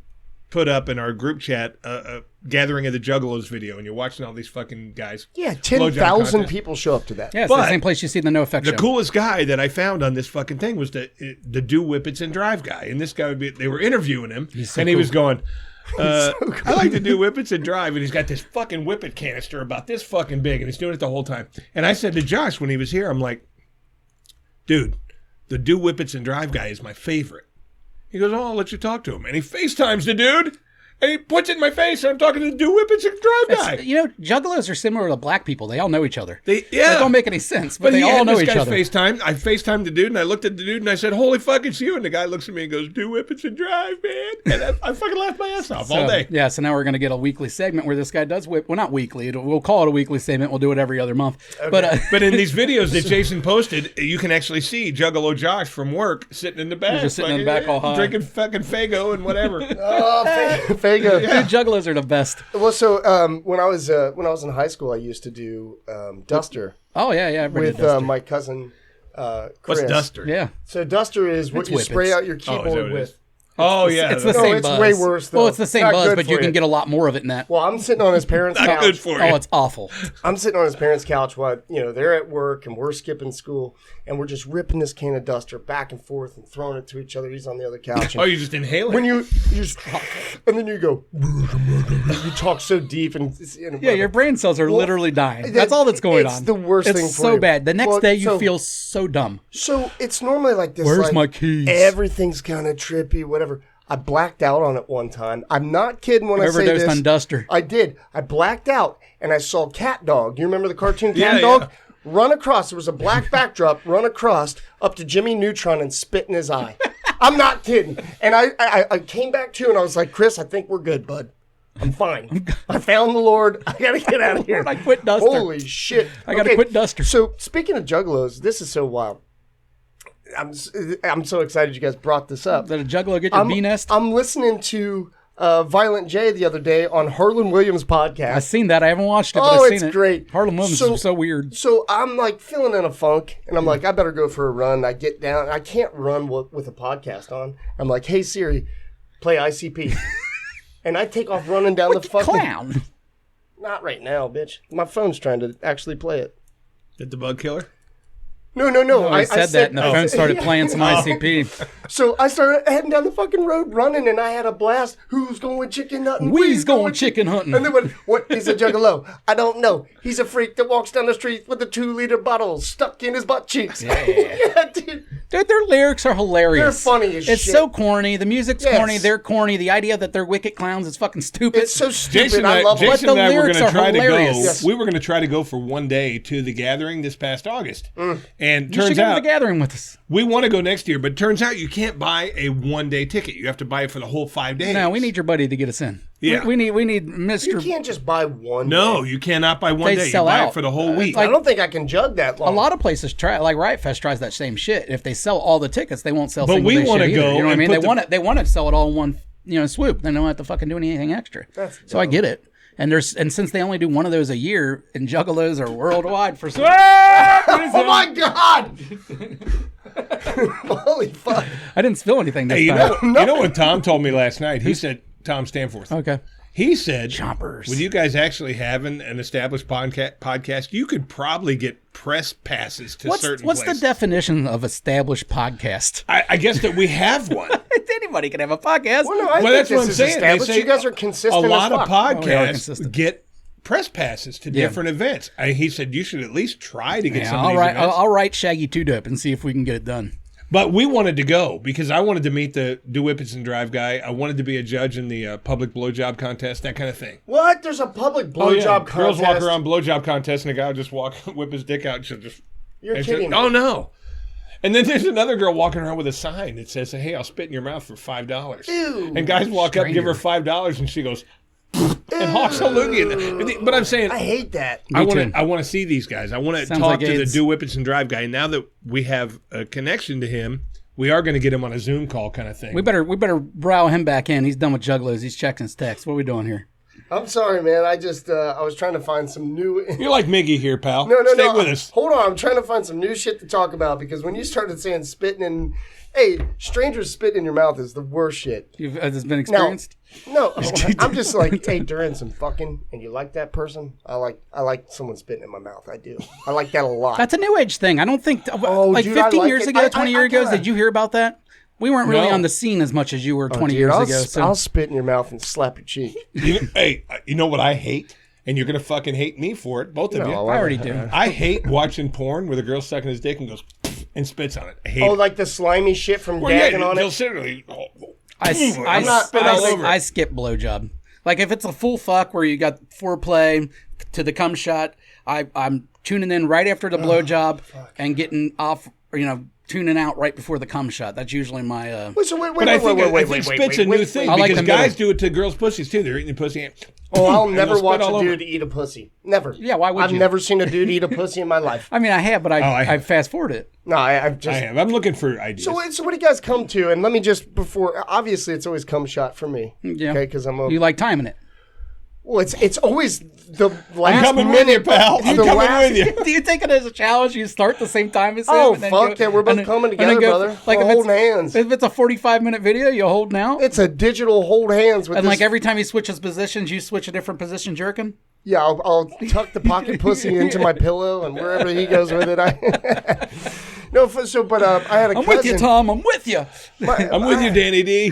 put up in our group chat a Gathering of the Juggalos video, and you're watching all these fucking guys.
Yeah, 10,000 people show up to that.
Yeah, it's the same place you see the NoFX show.
The coolest guy that I found on this fucking thing was the do whippets and drive guy, and this guy they were interviewing him, and he was going, I like to do whippets and drive, and he's got this fucking whippet canister about this fucking big, and he's doing it the whole time. And I said to Josh when he was here, I'm like, dude, the do whippets and drive guy is my favorite. He goes, oh, I'll let you talk to him. And he FaceTimes the dude, and he puts it in my face, and I'm talking to the do whippets and drive guy.
You know, juggalos are similar to black people. They all know each other.
That
don't make any sense, but they all know each other.
FaceTime. I FaceTimed the dude, and I looked at the dude, and I said, holy fuck, it's you. And the guy looks at me and goes, do whippets and drive, man. And I fucking laughed my ass off all day.
Yeah, so now we're going to get a weekly segment where this guy does whip. Well, not weekly. We'll call it a weekly segment. We'll do it every other month. Okay.
But in these videos that Jason posted, you can actually see Juggalo Josh from work sitting in the back.
Just sitting in the back all high.
Drinking fucking Faygo and whatever.
Faygo.
Yeah. Dude, juggalos are the best.
Well, so when I was in high school, I used to do Duster.
Oh yeah,
with my cousin Chris.
What's Duster?
Yeah.
So Duster is what you spray out your keyboard with.
Oh, yeah.
It's the same
it's
buzz.
way worse, though.
Well, it's the same buzz, but you can get a lot more of it in that.
Well, I'm sitting on his parents' couch.
Not good for you.
Oh, it's awful.
I'm sitting on his parents' couch while, they're at work and we're skipping school, and we're just ripping this can of Duster back and forth and throwing it to each other. He's on the other couch.
Oh, you just inhale it?
When you just, and then you go, you talk so deep. And
yeah, your brain cells are literally dying. That's all that's going on.
It's the worst thing for you.
It's so bad. The next day you feel so dumb.
So it's normally like this.
Where's my keys?
Everything's kind of trippy, whatever. I blacked out on it one time. I'm not kidding when I say this.
Overdosed on Duster.
I did. I blacked out, and I saw Cat Dog. You remember the cartoon Cat Dog? Yeah. Run across. There was a black backdrop. Run across up to Jimmy Neutron and spit in his eye. I'm not kidding. And I came back to, and I was like, Chris, I think we're good, bud. I'm fine. I found the Lord. I got to get out of here.
I quit Duster.
Holy shit.
I got to quit Duster.
So speaking of juggalos, this is so wild. I'm so excited you guys brought this up.
Did a juggalo get your bee nest?
I'm listening to Violent J the other day on Harlan Williams' podcast.
I've seen that. I haven't watched it, but I've seen it.
It's great.
Harlan Williams is so weird.
So I'm like feeling in a funk, and I'm like, I better go for a run. I get down. I can't run with a podcast on. I'm like, hey, Siri, play ICP. And I take off running down the fucking...
clown.
Not right now, bitch. My phone's trying to actually play it.
Did the bug killer?
No.
I said that, and the phone started playing some ICP.
So I started heading down the fucking road running, and I had a blast. Who's going chicken hunting?
We's going chicken hunting.
And then what is a juggalo? I don't know. He's a freak that walks down the street with a 2-liter bottle stuck in his butt cheeks. Yeah, dude.
Dude, their lyrics are hilarious.
They're funny as shit.
It's so corny. The music's corny. They're corny. The idea that they're wicked clowns is fucking stupid.
It's so stupid.
Jason
I love it.
Jason and I were going to try to go.
Yes.
We were going to try to go for one day to the Gathering this past August. And
you should go to the Gathering with us.
We want to go next year, but turns out you can't buy a one-day ticket. You have to buy it for the whole 5 days.
No, we need your buddy to get us in.
Yeah.
We need Mr.
You can't just buy one
No,
day.
You cannot buy one day.
Sell
you buy
out.
it for the whole week.
I don't think I can jug that long.
A lot of places try, like Riot Fest tries that same shit. If they sell all the tickets, they won't sell
But
single
we
day
wanna
shit either.
go
You know what I mean?
and
They want to sell it all in one swoop. They don't have to fucking do anything extra. So I get it. And since they only do one of those a year, and juggalos are worldwide for some.
Oh my god! Holy fuck!
I didn't spill anything this
you
time.
know what Tom told me last night? He said, Tom Stanforth.
Okay.
He said,
Chompers.
with you guys actually having an established podcast, you could probably get press passes to certain
What's
places.
the definition of established podcast?
I guess that we have one.
Anybody can have a podcast.
Well, no, I think
that's what I'm
this is
saying. They
established.
say
You guys are consistent
a lot
as
of
fuck.
podcasts get press passes to different events. He said you should at least try to get some of these events.
I'll write Shaggy 2-Dope and see if we can get it done.
But we wanted to go because I wanted to meet the Do Whippets and Drive guy. I wanted to be a judge in the public blowjob contest, that kind of thing.
What? There's a public blowjob contest?
Girls walk around blowjob contest, and a guy will just whip his dick out. And she'll just.
You're kidding me.
Oh, no. And then there's another girl walking around with a sign that says, hey, I'll spit in your mouth for $5.
Ew.
And guys walk up and give her $5, and she goes, and hawks a loogie. But I'm saying,
I hate that.
I want to see these guys. I want to talk
like
to
AIDS.
the Do Whippets and Drive guy. And now that we have a connection to him, we are going to get him on a Zoom call kind of thing.
We better brow him back in. He's done with juggalos. He's checking his text. What are we doing here?
I'm sorry, man. I just I was trying to find some new.
You're like Miggy here, pal.
No.
Stay with us.
Hold on. I'm trying to find some new shit to talk about because when you started saying spitting and strangers spitting in your mouth is the worst shit.
Has this been experienced?
No, I'm just like, hey, during some fucking, and you like that person? I like someone spitting in my mouth. I do. I like that a lot.
That's a new age thing. I don't think,
dude,
15 years ago, 20 years ago, did you hear about that? We weren't really on the scene as much as you were 20 years ago. So
I'll spit in your mouth and slap your cheek.
You know what I hate? And you're going to fucking hate me for it, both of you.
I already do.
I hate watching porn where the girl's sucking his dick and goes and spits on it. I hate it.
Like the slimy shit from gagging on it?
I skip blowjob. Like if it's a full fuck where you got foreplay to the cum shot, I'm tuning in right after the blowjob and getting off, tuning out right before the cum shot. That's usually my.
Wait, spit's a new thing because guys do it to girls' pussies too. They're eating pussy.
I'll never watch a dude eat a pussy. Never.
Yeah, why would you?
I've never seen a dude eat a pussy in my life.
I mean, I have, but I fast forward it.
No, I have.
I'm looking for ideas.
So what do you guys come to? And let me just obviously it's always cum shot for me.
Yeah.
Okay, because
you like timing it.
Well, it's always the last
I'm coming
minute,
with you, pal. I'm coming with you.
Do you take it as a challenge? You start the same time as him?
Oh, fuck yeah. We're both coming together, brother. Like we're holding hands.
If it's a 45-minute video, you hold now?
It's a digital hold hands.
And like every time he switches positions, you switch a different position jerking?
Yeah, I'll tuck the pocket pussy into my pillow and wherever he goes with it. I had a cousin.
I'm with you, Tom. I'm with you.
I'm with you, Danny D.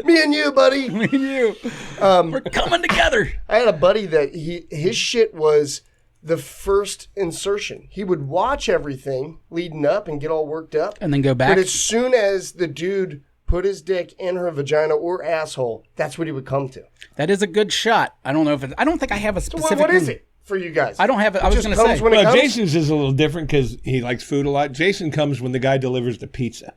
Me and you, buddy.
Me and you. We're coming together.
I had a buddy that his shit was the first insertion. He would watch everything leading up and get all worked up.
And then go back.
But as soon as the dude put his dick in her vagina or asshole, that's what he would come to.
That is a good shot. I don't know if I don't think I have a specific.
So what is it for you guys?
I don't have it. I was going to say.
Well, Jason's is a little different because he likes food a lot. Jason comes when the guy delivers the pizza.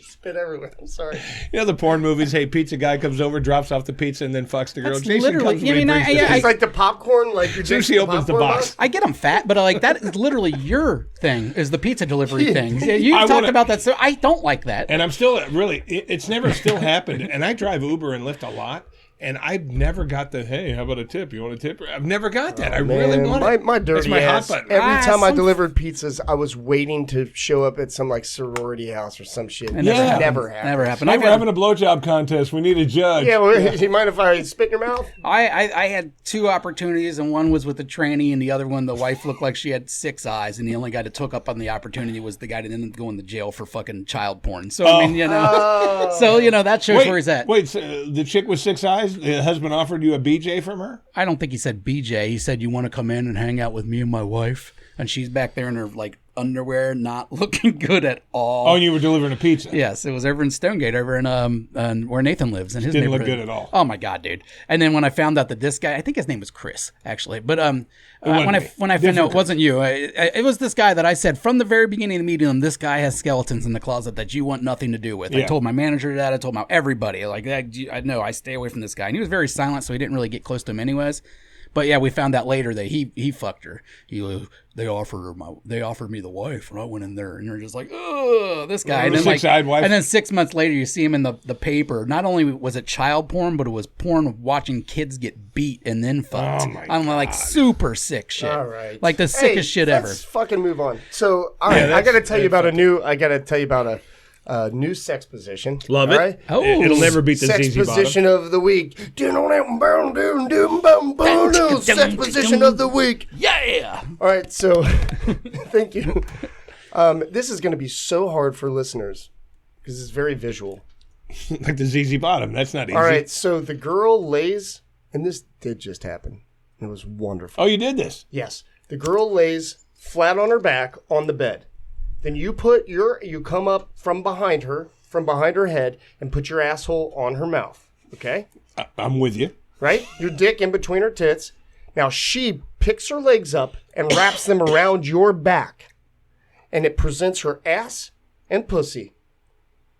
Spit everywhere. I'm sorry.
You know the porn movies? Hey, pizza guy comes over, drops off the pizza, and then fucks the girl.
That's
Jason
literally.
comes when he brings the pizza.
It's like the popcorn, like your
Sushi opens the box.
I get them fat, but that is literally your thing. Is the pizza delivery thing? Yeah, you talked about that, so I don't like that.
And I'm still really. It's never still happened. And I drive Uber and Lyft a lot. And I've never got the, hey, how about a tip? You want a tip? I've never got that. I really want it.
My dirty
my
ass.
hot button.
Every time I delivered pizzas, I was waiting to show up at some sorority house or some shit.
It
never happened.
Never happened.
We're having a blowjob contest. We need a judge.
Yeah, do you mind if I spit in your mouth?
I had 2 opportunities, and one was with a tranny, and the other one, the wife looked like she had 6 eyes, and the only guy that took up on the opportunity was the guy that ended up going to jail for fucking child porn. So, I mean, that shows where he's at.
Wait, so the chick with 6 eyes, the husband offered you a BJ from her?
I don't think he said BJ. He said, you want to come in and hang out with me and my wife? And she's back there in her underwear, not looking good at all.
Oh, and you were delivering a pizza?
Yes, it was over in Stonegate, over in where Nathan lives. In his
didn't
neighborhood.
Look good at all.
Oh my god, dude! And then when I found out that this guy, I think his name was Chris, actually, but when I found out it wasn't you, it was this guy that I said from the very beginning of the meeting, this guy has skeletons in the closet that you want nothing to do with. Yeah. I told my manager that. I told everybody I know I stay away from this guy, and he was very silent, so he didn't really get close to him anyways. But yeah, we found out later that he fucked her. They offered me the wife, and I went in there, and you're just like, ugh, this guy. And then
6-eyed wife.
And then 6 months later, you see him in the paper. Not only was it child porn, but it was porn of watching kids get beat and then fucked.
Oh my God.
I'm super sick shit.
All right,
like the sickest shit ever.
Let's fucking move on. So, all right, I got to tell you about a new sex position.
Love it.
Right?
Oh, it'll never beat the
sex
ZZ
position
bottom.
of the week. Sex position of the week.
Yeah.
All right, so thank you. This is going to be so hard for listeners because it's very visual.
Like the ZZ bottom. That's not easy.
All right, so the girl lays, and this did just happen. It was wonderful.
Oh, you did this?
Yes. The girl lays flat on her back on the bed. Then you come up from behind her head, and put your asshole on her mouth. Okay?
I'm with you.
Right? Your dick in between her tits. Now she picks her legs up and wraps them around your back. And it presents her ass and pussy.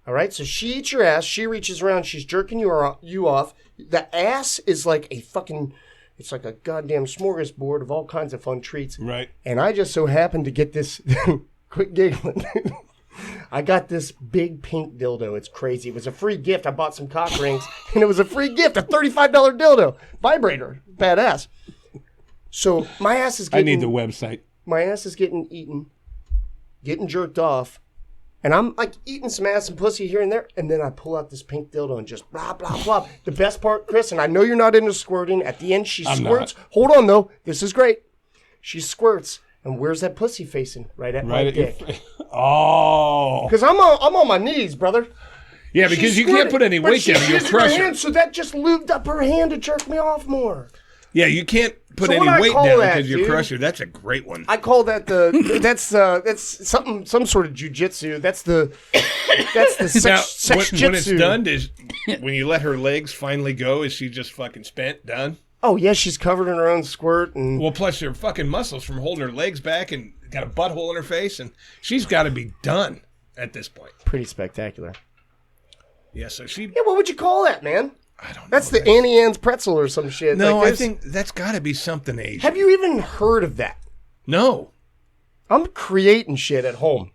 All right? So she eats your ass. She reaches around. She's jerking you off. The ass is like it's like a goddamn smorgasbord of all kinds of fun treats.
Right.
And I just so happened to get this... Quit giggling. I got this big pink dildo. It's crazy. It was a free gift. I bought some cock rings, and it was a free gift, a $35 dildo. Vibrator. Badass. So my ass is getting...
I need the website.
My ass is getting eaten, getting jerked off, and I'm like eating some ass and pussy here and there, and then I pull out this pink dildo and just blah, blah, blah. The best part, Chris, and I know you're not into squirting, at the end she squirts. Not. Hold on, though. This is great. She squirts. And where's that pussy facing? Right at my dick.
Oh.
Because I'm on my knees, brother.
Yeah, because you can't put any weight down. You'll crush her.
So that just lubed up her hand to jerk me off more.
Yeah, you can't put any weight down because you crush her. That's a great one.
I call that that's some sort of jujitsu. That's the sexjitsu.
When it's done, is when you let her legs finally go, is she just fucking spent, done?
Oh, yeah, she's covered in her own squirt. And
well, plus her fucking muscles from holding her legs back and got a butthole in her face, and she's got to be done at this point.
Pretty spectacular.
Yeah, so she...
Yeah, what would you call that, man?
I don't know.
That's the Annie Ann's pretzel or some shit.
No, I think that's got to be something Asian.
Have you even heard of that?
No.
I'm creating shit at home.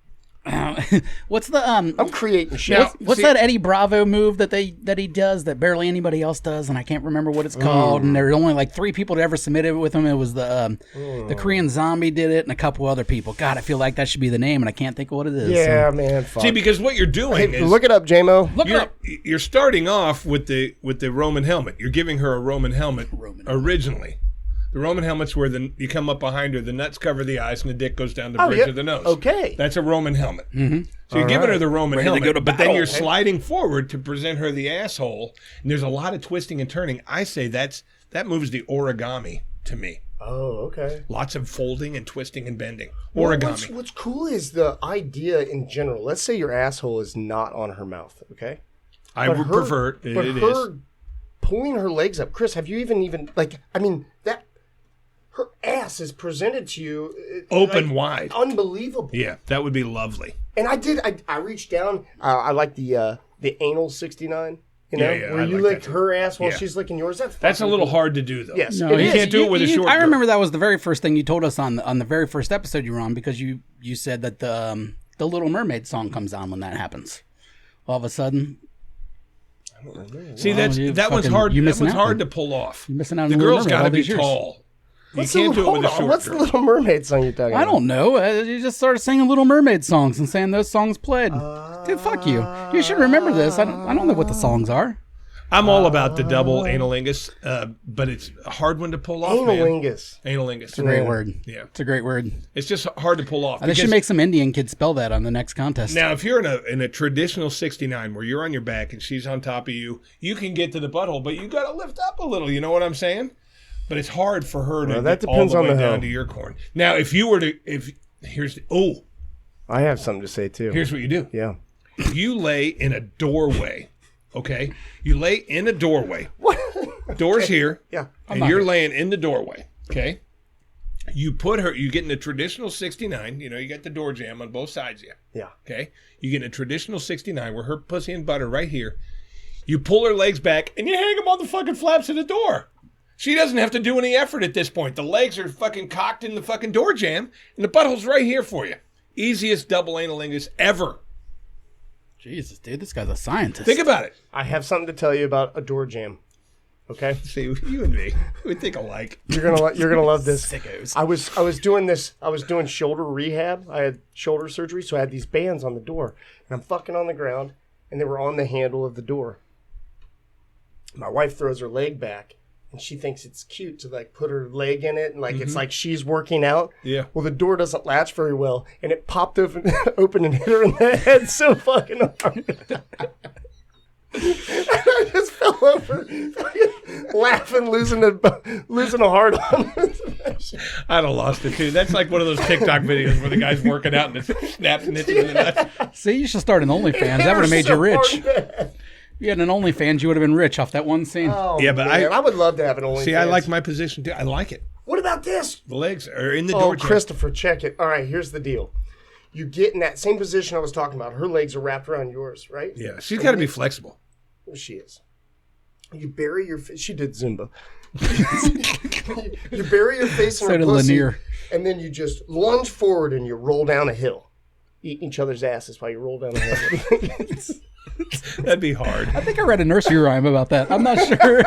What's the
I'm creating shit.
What's that Eddie Bravo move that he does that barely anybody else does, and I can't remember what it's called. And there were only like 3 people that ever submitted with him. It was the Korean Zombie did it, and a couple other people. God, I feel like that should be the name, and I can't think of what it is.
Yeah, man. Fuck.
See, because what you're doing is
look it up, JMO.
Look it up.
You're starting off with the Roman helmet. You're giving her a Roman helmet originally. The Roman helmet's where you come up behind her, the nuts cover the eyes, and the dick goes down the bridge of the nose.
Okay.
That's a Roman helmet.
Mm-hmm.
So you're giving her the Roman helmet, but then you're sliding forward to present her the asshole, and there's a lot of twisting and turning. I say that moves the origami to me.
Oh, okay.
Lots of folding and twisting and bending. Origami.
What's cool is the idea in general. Let's say your asshole is not on her mouth, okay?
I would prefer it is.
Pulling her legs up. Chris, have you even like, I mean, that... Her ass is presented to you
open wide,
unbelievable.
Yeah, that would be lovely.
And I reached down. I like the anal 69. You know, where you lick her ass while she's licking yours. That's
a little hard to do, though.
Yes,
no, you can't do it with a short.
I remember that was the very first thing you told us on the very first episode you were on, because you said that the Little Mermaid song comes on when that happens. All of a sudden.
I don't remember.
See, that one's hard. That one's hard to pull off.
You're missing out.
The girl's got to be tall.
What's the Little Mermaid song you're talking about?
I don't know. You just started singing Little Mermaid songs and saying those songs played. Dude, fuck you. You should remember this. I don't know what the songs are.
I'm all about the double analingus, but it's a hard one to pull off,
analingus.
Analingus. It's a great word. Yeah. It's a great word.
It's just hard to pull off.
They should make some Indian kids spell that on the next contest.
Now, if you're in a traditional 69 where you're on your back and she's on top of you, you can get to the butthole, but you got to lift up a little. You know what I'm saying? But it's hard for her to get all the way down to your corn. Now, if you were to,
I have something to say too.
Here's what you do.
Yeah.
You lay in a doorway, okay? You lay in a doorway.
What?
Door's here.
Yeah.
And you're laying in the doorway, okay? You get in a traditional 69. You know, you got the door jamb on both sides of you.
Yeah.
Okay? You get in a traditional 69 where her pussy and butt are right here. You pull her legs back, and you hang them on the fucking flaps of the door. She doesn't have to do any effort at this point. The legs are fucking cocked in the fucking door jamb, and the butthole's right here for you. Easiest double analingus ever.
Jesus, dude, this guy's a scientist.
Think about it.
I have something to tell you about a door jamb. Okay?
See, you and me, we think alike.
You're gonna love this.
Sickos.
I was doing this. I was doing shoulder rehab. I had shoulder surgery, so I had these bands on the door, and I'm fucking on the ground, and they were on the handle of the door. My wife throws her leg back. And she thinks it's cute to like put her leg in it and like it's like she's working out.
Yeah.
Well, the door doesn't latch very well, and it popped open and hit her in the head so fucking hard. I just fell over, laughing, losing a heart on.
I'd have lost it too. That's like one of those TikTok videos where the guy's working out and it snaps and hits him in the nuts.
See, you should start an OnlyFans. That would have made you rich. If you had an OnlyFans, you would have been rich off that one scene.
Oh, yeah, but I would love to have an OnlyFans.
See, I like my position too. I like it.
What about this?
The legs are in the door.
Oh, Christopher, check it. All right, here's the deal. You get in that same position I was talking about. Her legs are wrapped around yours, right?
Yeah, she's got to be flexible.
Well, she is. You bury your face. She did Zumba. You bury your face in her pussy, and then you just lunge forward and you roll down a hill. eating each other's asses while you roll down the hill.
That'd be hard.
I think I read a nursery rhyme about that. I'm not sure.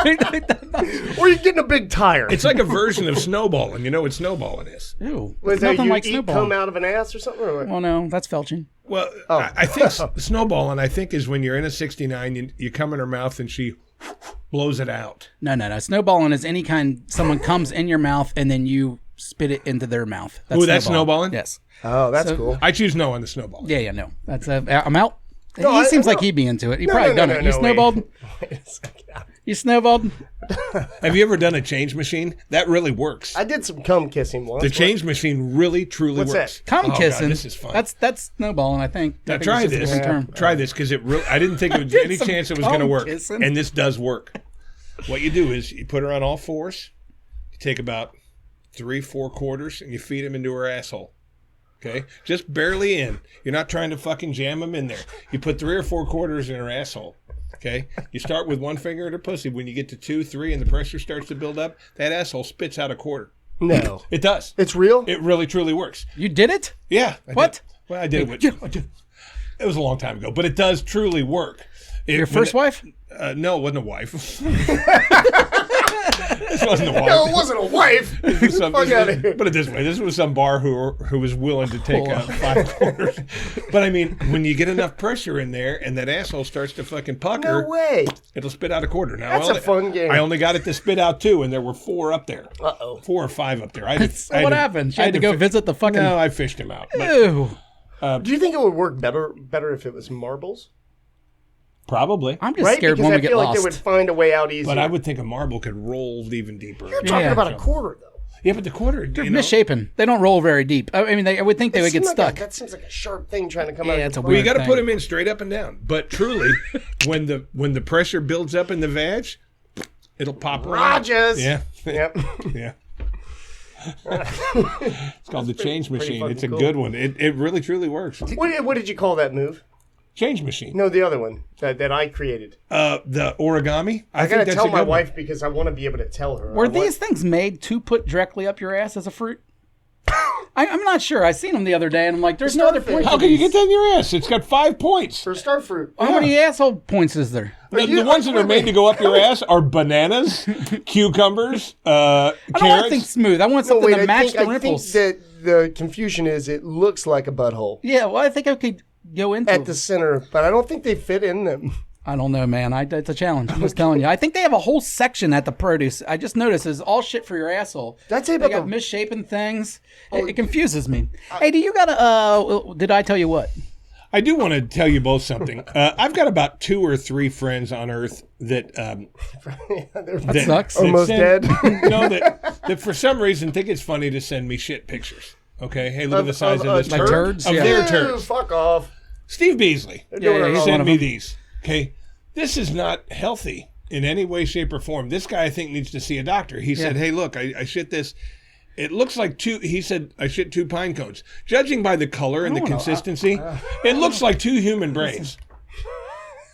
Or you're getting a big tire.
It's like a version of snowballing. You know what snowballing is?
Ew.
Was
It's nothing
you
like
eat
snowballing.
cum out of an ass or something? Or what?
Well, no, that's felching.
Well, I think snowballing, I think, is when you're in a 69, you come in her mouth and she blows it out.
No. Snowballing is any kind someone comes in your mouth and then you spit it into their mouth.
That's snowballing?
Yes.
Oh, that's cool.
I choose no on the snowball.
Yeah, no. That's I'm out.
No,
he seems like he'd be into it. He probably done it. You snowballed? You snowballed?
Have you ever done a change machine? That really works.
I did some cum kissing once.
The change machine really, truly
What's
works.
that?
Cum kissing.
God, this is fun.
That's snowballing, I think.
Now
I think
try
it's just a
this.
different term.
Try this because I didn't think there was any
some
chance it was going to
cum
work.
kissing.
And this does work. What you do is you put her on all fours. You take about 3-4 quarters and you feed them into her asshole. Okay? Just barely in. You're not trying to fucking jam them in there. You put 3 or 4 quarters in her asshole. Okay? You start with one finger in her pussy. When you get to 2, 3, and the pressure starts to build up, that asshole spits out a quarter.
No.
It does.
It's real?
It really, truly works.
You did it?
Yeah.
What?
Well, I did it. It was a long time ago, but it does truly work.
Your first wife?
No, it wasn't a wife. This wasn't a wife.
No, it wasn't a wife.
Put it this way: this was some bar who was willing to take 5 quarters. But I mean, when you get enough pressure in there and that asshole starts to fucking pucker,
No way.
it'll spit out a quarter. Now
That's a fun game.
I only got it to spit out 2, and there were 4 up there. 4 or 5 up there.
What happened? You had to go visit the fucking.
No, I fished him out. But,
Ew.
Do you think it would work better if it was marbles?
probably.
I'm just
Right?
scared
Because
when
I
we get
feel like
lost.
they would find a way out easier.
But I would think a marble could roll even deeper.
You're talking about a quarter, though.
Yeah, but the quarter,
They're misshapen. They don't roll very deep. I mean, I would think they would get stuck.
That seems like a sharp thing trying to come out.
Yeah,
of
it's a
your
Well, you
weird
got to
thing.
put them in straight up and down. But truly, when the pressure builds up in the vag, it'll pop right out.
Rogers.
Yeah.
Yep.
Yeah. It's called the change machine.
fucking
It's a
cool.
good one. It really, truly works.
What did you call that move?
Change machine.
No, the other one that I created.
The origami.
I
think
gotta
that's
tell
a
my
good one.
wife because I want to be able to tell her.
Were these things made to put directly up your ass as a fruit? I'm not sure. I seen them the other day, and I'm like, there's no other point.
How
to
can you
these.
get that in your ass? It's got 5 points.
for star fruit?
How many asshole points is there?
The ones that are made to go up your ass are bananas, cucumbers,
I don't want
carrots.
things smooth. I want something to match the ripples.
I think that the confusion is it looks like a butthole
Yeah, well, I think I could go into
at the center, but I don't think they fit in them.
I don't know, man. It's a challenge. I'm just telling you. I think they have a whole section at the produce. I just noticed is all shit for your asshole.
That's it
They
about
got
the-
misshapen things. It confuses me. Hey, do you got a? Did I tell you what?
I do want to tell you both something. I've got about 2 or 3 friends on Earth that
That sucks.
Almost dead.
No, that for some reason think it's funny to send me shit pictures. Okay, hey, look at the size of this
like
turd.
turds?
Of
Yeah.
their
Ew,
turds.
fuck off.
Steve Beasley
Yeah, he's one
sent
of
me
them.
these. Okay, this is not healthy in any way, shape, or form. This guy, I think, needs to see a doctor. He said, hey, look, I shit this. It looks like 2, he said, I shit 2 pine cones. Judging by the color and the consistency, it looks like 2 human brains.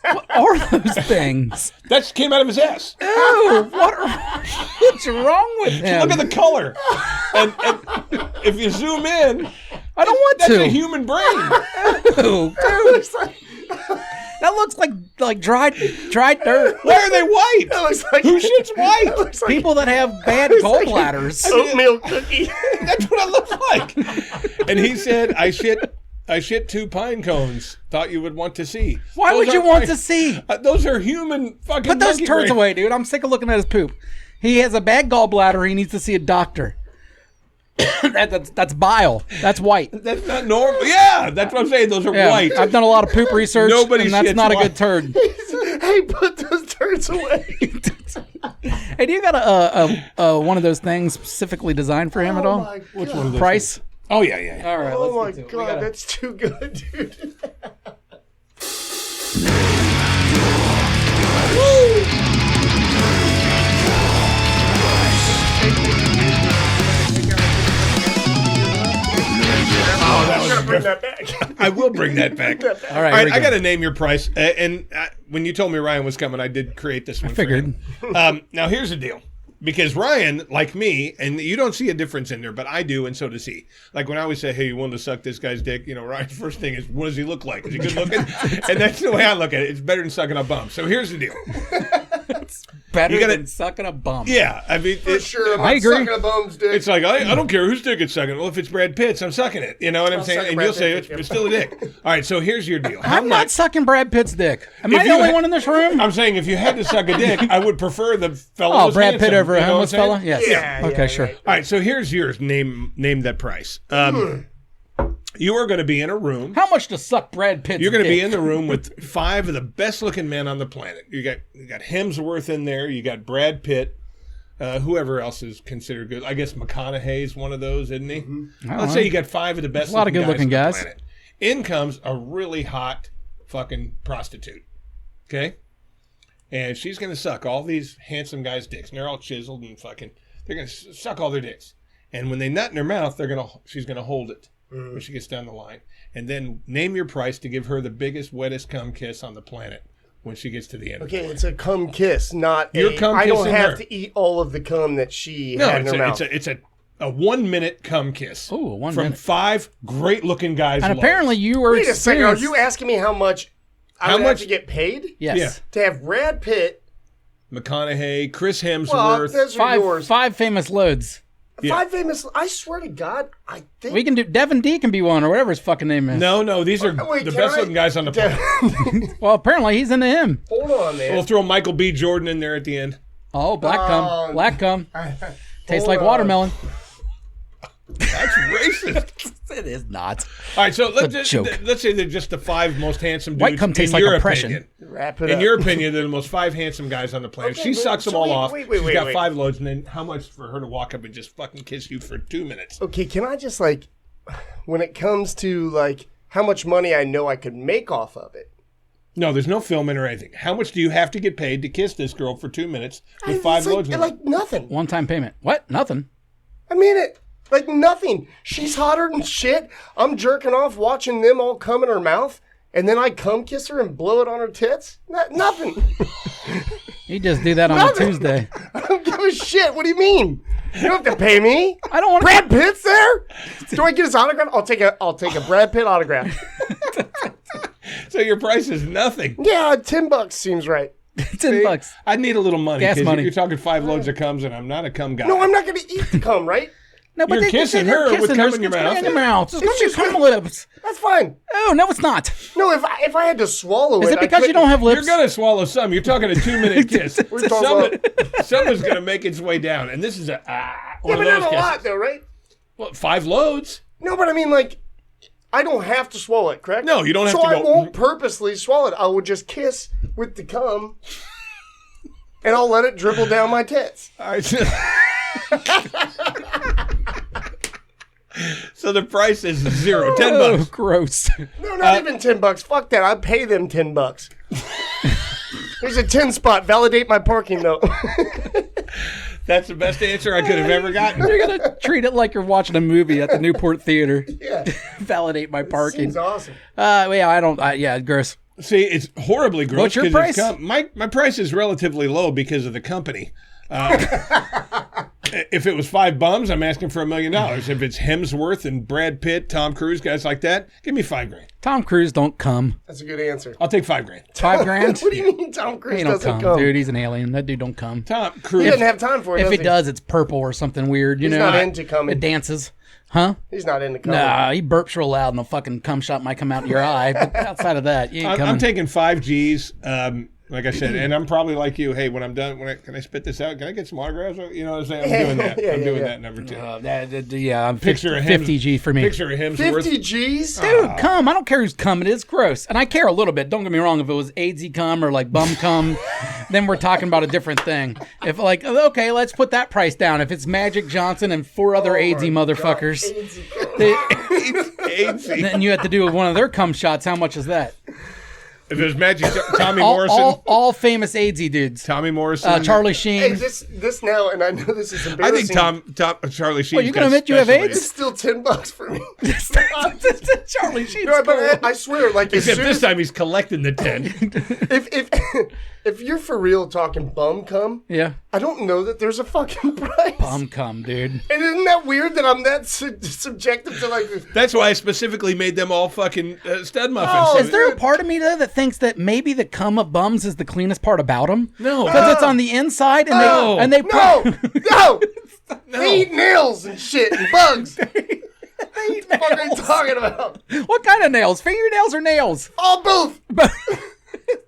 What are those things?
That came out of his ass.
Ew, what's wrong with him?
Look at the color. And if you zoom in,
I don't want
that's
to.
a human brain.
Ew, dude. That looks like dried dirt.
Why are they white?
That looks like
Who shit's white?
That looks like
People that have bad gallbladders.
oatmeal cookie.
That's what it looks like. And he said, I shit 2 pine cones. Thought you would want to see.
Why
Those
would you
aren't
want
my-
to see?
Those are human fucking.
Put those
monkey
turds
brains.
away, dude. I'm sick of looking at his poop. He has a bad gallbladder. He needs to see a doctor. That's bile. That's white.
That's not normal. Yeah, that's what I'm saying. Those are
Yeah,
white.
I've done a lot of poop research,
Nobody
and that's
shits
not a
white.
good turd.
Hey, put those turds away.
Hey, do you got a one of those things specifically designed for him at all?
my
Which
God.
one of those?
Price?
Oh yeah.
All right.
Oh my
let's get to it. We
God,
gotta-
that's too good, dude.
Oh, that was
Bring
good.
that back.
I will bring that back.
All right.
All right,
here we
I
go.
got to name your price. And when you told me Ryan was coming, I did create this one.
figured.
For him. Now here's the deal. Because Ryan, like me, and you don't see a difference in there, but I do, and so does he. Like when I always say, hey, you want to suck this guy's dick? You know, Ryan's first thing is, what does he look like? Is he good looking? And that's the way I look at it. It's better than sucking a bum. So here's the deal.
It's better than sucking a bum.
Yeah. I mean,
for sure.
I agree.
Sucking a bum's dick.
It's like, I don't care whose dick it's sucking. Well, if it's Brad Pitt's, I'm sucking it. You know what I'm saying? And you'll say, it's still a dick. All right, so here's your deal.
I'm not sucking Brad Pitt's dick. Am I the only one in this room?
I'm saying if you had to suck a dick, I would prefer the fellow.
Oh, Brad Pitt over a homeless fella? Yes.
Yeah.
Okay, sure.
Right.
All right, so here's yours. Name that price. You are going to be in a room.
How much to suck Brad Pitt's
You're going to
dick?
be in the room with 5 of the best-looking men on the planet. You got Hemsworth in there. You got Brad Pitt. Whoever else is considered good. I guess McConaughey's one of those, isn't he?
Mm-hmm.
Let's say you got 5 of the best.
A lot of good-looking guys.
On the planet. In comes a really hot fucking prostitute. Okay, and she's going to suck all these handsome guys' dicks. And they're all chiseled and fucking. They're going to suck all their dicks. And when they nut in their mouth, she's going to hold it when she gets down the line. And then name your price to give her the biggest, wettest cum kiss on the planet when she gets to the end.
Okay, it's a cum kiss, not
Your cum
I don't
kiss in
have
her.
to eat all of the cum that she had in her mouth.
It's a 1-minute cum kiss.
Ooh, 1
from
minute.
5 great-looking guys.
And apparently you were
Wait a second, are you asking me how much I would have to get paid?
Yes.
Yeah.
To have Brad Pitt,
McConaughey, Chris Hemsworth.
well, those are yours.
5 famous loads.
5 famous, I swear to God, I think.
We can do, Devin D can be one, or whatever his fucking name is.
No, these are
Wait,
the
can
best-looking guys on the planet.
Well, apparently he's into him.
Hold on, man.
We'll throw Michael B. Jordan in there at the end.
Oh, black cum. Black cum. Tastes like
on.
watermelon.
That's racist.
It is not.
All right, so let's say they're just the 5 most handsome dudes.
White cum tastes
in
like
your
oppression.
opinion.
Wrap it
In
up.
your opinion, they're the most 5 handsome guys on the planet.
Okay,
She sucks them
so
all off.
wait,
She's got
wait.
5 loads, and then how much for her to walk up and just fucking kiss you for 2 minutes?
Okay, can I just when it comes to how much money I know I could make off of it?
No, there's no filming or anything. How much do you have to get paid to kiss this girl for 2 minutes with 5 loads?
Nothing.
One-time payment. What? Nothing.
I mean it. Nothing. She's hotter than shit. I'm jerking off watching them all come in her mouth, and then I cum kiss her and blow it on her tits? Nothing.
You just do that on a Tuesday.
I don't give a shit. What do you mean? You don't have to pay me.
I don't want
Brad Pitt's there? Do I get his autograph? I'll take a Brad Pitt autograph.
So your price is nothing.
Yeah, $10 seems right.
$10.
I need a little money.
Gas money.
You're talking 5 loads of cums, and I'm not a cum guy.
No, I'm not going to eat the cum, right?
No, but
You're kissing her with cum in your mouth.
In your mouth. It's
just
cum lips.
That's fine.
Oh, no, it's not.
No, if I had to swallow
Is it because you don't have lips?
You're going to swallow some. You're talking a 2-minute kiss. Someone's going to make its way down, and this is one
but
of those
not a lot,
kisses.
though, right?
Well, 5 loads.
No, but I mean, I don't have to swallow it, correct?
No, you don't have
so
to
I
go.
won't purposely swallow it. I will just kiss with the cum, and I'll let it dribble down my tits.
All right. So the price is $0, $10.
Oh, gross.
No, not even $10. Fuck that. I'd pay them $10. There's a 10 spot. Validate my parking, though.
That's the best answer I could have ever gotten.
You're going to treat it like you're watching a movie at the Newport Theater.
Yeah.
Validate my parking.
Seems awesome.
Yeah, gross.
See, it's horribly gross.
What's your price?
My price is relatively low because of the company. If it was 5 bums, I'm asking for $1 million. If it's Hemsworth and Brad Pitt, Tom Cruise, guys like that, give me $5,000.
Tom Cruise don't come.
That's a good answer.
I'll take $5,000.
$5,000?
What do you mean Tom Cruise
He don't
doesn't
come,
come?
dude. He's an alien. That dude don't come.
Tom Cruise.
He doesn't have time for it,
If
does
it does, it's purple or something weird. You
He's
know,
not into coming.
It dances. Huh?
He's not into coming.
Nah, he burps real loud and the fucking cum shot might come out in your eye. But outside of that, you ain't coming.
I'm taking 5 Gs. Like I said, and I'm probably like you. Hey, when I'm done, can I spit this out? Can I get some autographs? You know what I'm saying? I'm doing that. I'm doing that number 2.
Yeah, I'm
Picture of
50 G for me.
Picture of Hemsworth.
50 G's?
Dude, cum. I don't care whose cum it is. Gross. And I care a little bit. Don't get me wrong. If it was AIDSy cum or like bum cum, then we're talking about a different thing. If okay, let's put that price down. If it's Magic Johnson and 4 other AIDSy motherfuckers, then you have to do with one of their cum shots. How much is that?
If it was Magic, Tommy Morrison.
All famous AIDSy dudes.
Tommy Morrison.
Charlie Sheen.
Hey, this now, and I know this is
I
embarrassing.
think Charlie Sheen.
Well, you gonna admit you have AIDS?
It's still $10 for me.
Charlie Sheen.
No, but I swear,
Except this time he's collecting the 10.
if you're for real talking bum cum,
yeah,
I don't know that there's a fucking price.
Bum cum, dude.
And isn't that weird that I'm that subjective to like?
That's why I specifically made them all fucking stud muffins.
Oh, is there a part of me though that thinks that maybe the cum of bums is the cleanest part about them?
No,
because it's on the inside, and they
no. They eat nails and shit and bugs. What are you talking about?
What kind of nails? Fingernails or nails?
Oh, both.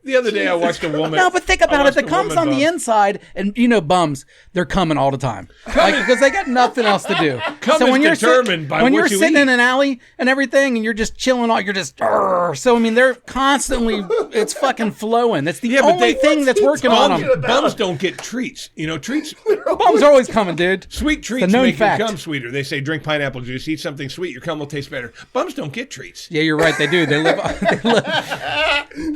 The other day I watched a woman.
No, but think about it. The cum's on the inside, and bums, they're coming all the time. Because they got nothing else to do.
So when you're sitting
in an alley and everything, and you're just chilling out, you're just, so I mean, they're constantly, it's fucking flowing. That's the only thing that's working on them.
Bums don't get treats. You know, treats.
Bums are always coming, dude.
Sweet treats make your cum sweeter. They say drink pineapple juice, eat something sweet, your cum will taste better. Bums don't get treats.
Yeah, you're right. They do. They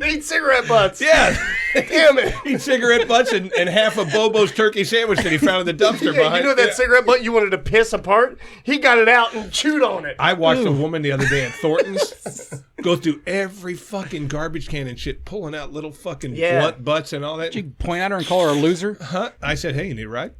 eat cigarette butts.
Yeah.
Damn it.
Eat cigarette butts and half of Bobo's turkey sandwich that he found in the dumpster behind.
You know that cigarette butt you wanted to piss apart? He got it out and chewed on it.
I watched a woman the other day at Thornton's go through every fucking garbage can and shit, pulling out little fucking blunt butts and all that.
Did you point at her and call her a loser?
Huh? I said, hey, you need a ride?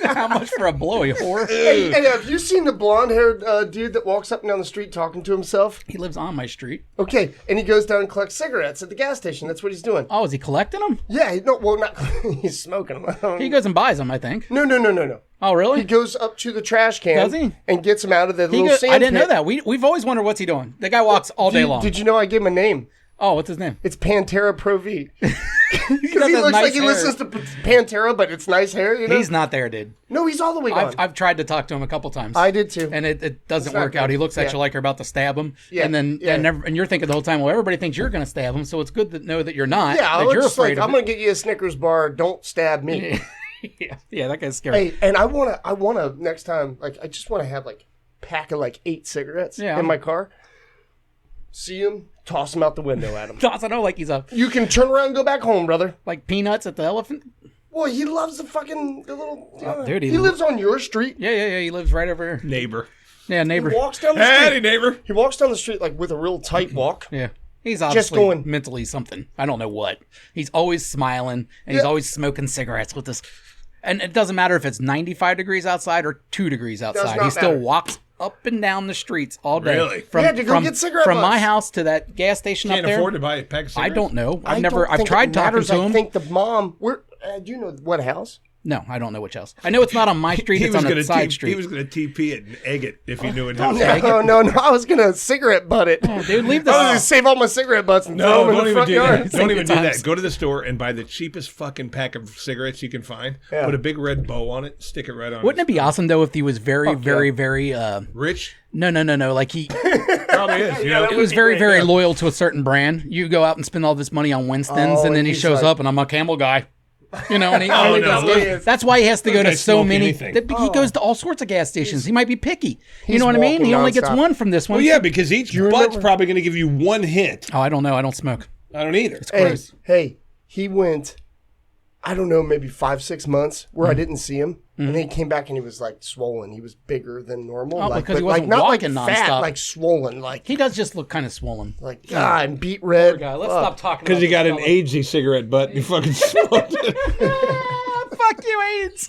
How much for a blow, you whore?
Hey, have you seen the blonde-haired dude that walks up and down the street talking to himself?
He lives on my street.
Okay, and he goes down and collects cigarettes at the gas station. That's what he's doing.
Oh, is he collecting them?
Yeah, not he's smoking them.
He goes and buys them, I think.
No.
Oh, really?
He goes up to the trash can.
Does he?
And gets them out of the little sand
I didn't
pit.
know that. We've always wondered what's he doing. The guy walks all day long.
Did you know I gave him a name?
Oh, what's his name?
It's Pantera Pro V. Because he looks like he listens to Pantera, but it's nice hair, you know?
He's not there, dude.
No, he's all the way gone.
I've tried to talk to him a couple times.
I did too.
And it doesn't work out. He looks at you like you're about to stab him.
Yeah.
And you're thinking the whole time, well, everybody thinks you're going to stab him, so it's good to know that you're not.
Yeah,
that you're
just
afraid
like, I'm going to get you a Snickers bar. Don't stab me.
Yeah, that guy's scary.
Hey, and I wanna next time, like, I just want to have like a pack of like 8 cigarettes in my car. See him, toss him out the window at him.
Toss it out like he's a.
You can turn around and go back home, brother.
Like peanuts at the elephant.
Well, he loves the little.
Dude,
he lives on your street.
Yeah. He lives right over here.
Neighbor.
Yeah, neighbor.
He walks down the street.
Howdy, neighbor.
He walks down the street like with a real tight walk.
Yeah. He's obviously mentally something. I don't know what. He's always smiling, and he's always smoking cigarettes with this. And it doesn't matter if it's 95 degrees outside or 2 degrees outside. He still walks up and down the streets all day.
Really?
To go get cigarette
from
butts.
my house to that gas station up there.
Can't afford to buy a pack of cigarettes?
I don't know.
I've
tried talking to him.
I think the mom. Do you know what house?
No, I don't know which house. I know it's not on my street. It's on the side street.
He was going to TP it and egg it if he knew it.
No. I was going to cigarette butt it.
Oh, dude, leave this.
I was going to save all my cigarette butts and throw them in the front yard.
Don't even do that. Go to the store and buy the cheapest fucking pack of cigarettes you can find. Yeah. Put a big red bow on it. Stick it right on.
Wouldn't it be awesome though if he was very
rich?
No. Like he
probably is. You know,
it was very loyal to a certain brand. You go out and spend all this money on Winston's, and then he shows up, and I'm a Camel guy. You know, and he that's why he has to go to so many. He goes to all sorts of gas stations. He might be picky. You know what I mean? He only gets one from this one.
Well, yeah, because each butt's probably going to give you one hint.
Oh, I don't know. I don't smoke.
I don't either.
It's gross.
Hey, he went, I don't know, maybe 5-6 months where I didn't see him. And then he came back and he was like swollen. He was bigger than normal.
Oh, because he wasn't walking nonstop.
Fat, like swollen. Like
he does just look kind of swollen.
Like and beat red.
Let's stop talking.
Because he got an AIDS-y cigarette butt. And he fucking smoked it.
Fuck you, AIDS.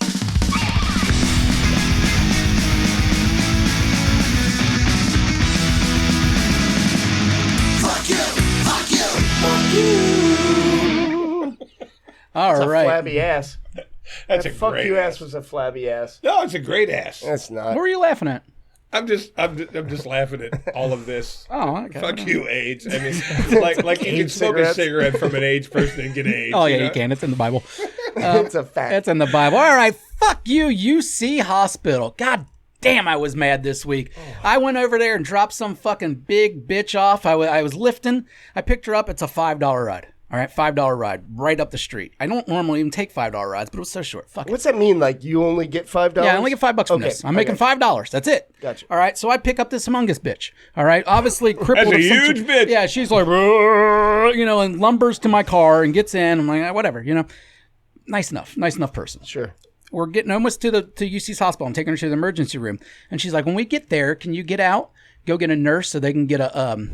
Fuck you.
All right.
Flabby ass.
That's
that
a
fuck
great
you
ass.
ass was a flabby ass.
No, it's a great ass.
That's not.
What were you laughing at?
I'm just laughing at all of this.
Oh, okay.
Fuck you, AIDS. I mean, like you can smoke a cigarette from an AIDS person and get AIDS.
Oh yeah, you can. It's in the Bible.
It's a fact.
It's in the Bible. All right, fuck you, UC Hospital. God damn, I was mad this week. I went over there and dropped some fucking big bitch off. I was lifting. I picked her up. It's a $5 ride. All right, $5 ride right up the street. I don't normally even take $5 rides, but it was so short. Fuck it.
What's that mean? Like you only get $5?
Yeah, I only get $5 from this. I'm making $5. That's it.
Gotcha.
All right, so I pick up this humongous bitch. All right, obviously crippled.
That's a huge bitch.
Yeah, she's like, you know, and lumbers to my car and gets in. I'm like, whatever, you know. Nice enough person.
Sure.
We're getting almost to UC's hospital. I'm taking her to the emergency room, and she's like, when we get there, can you get out, go get a nurse so they can get a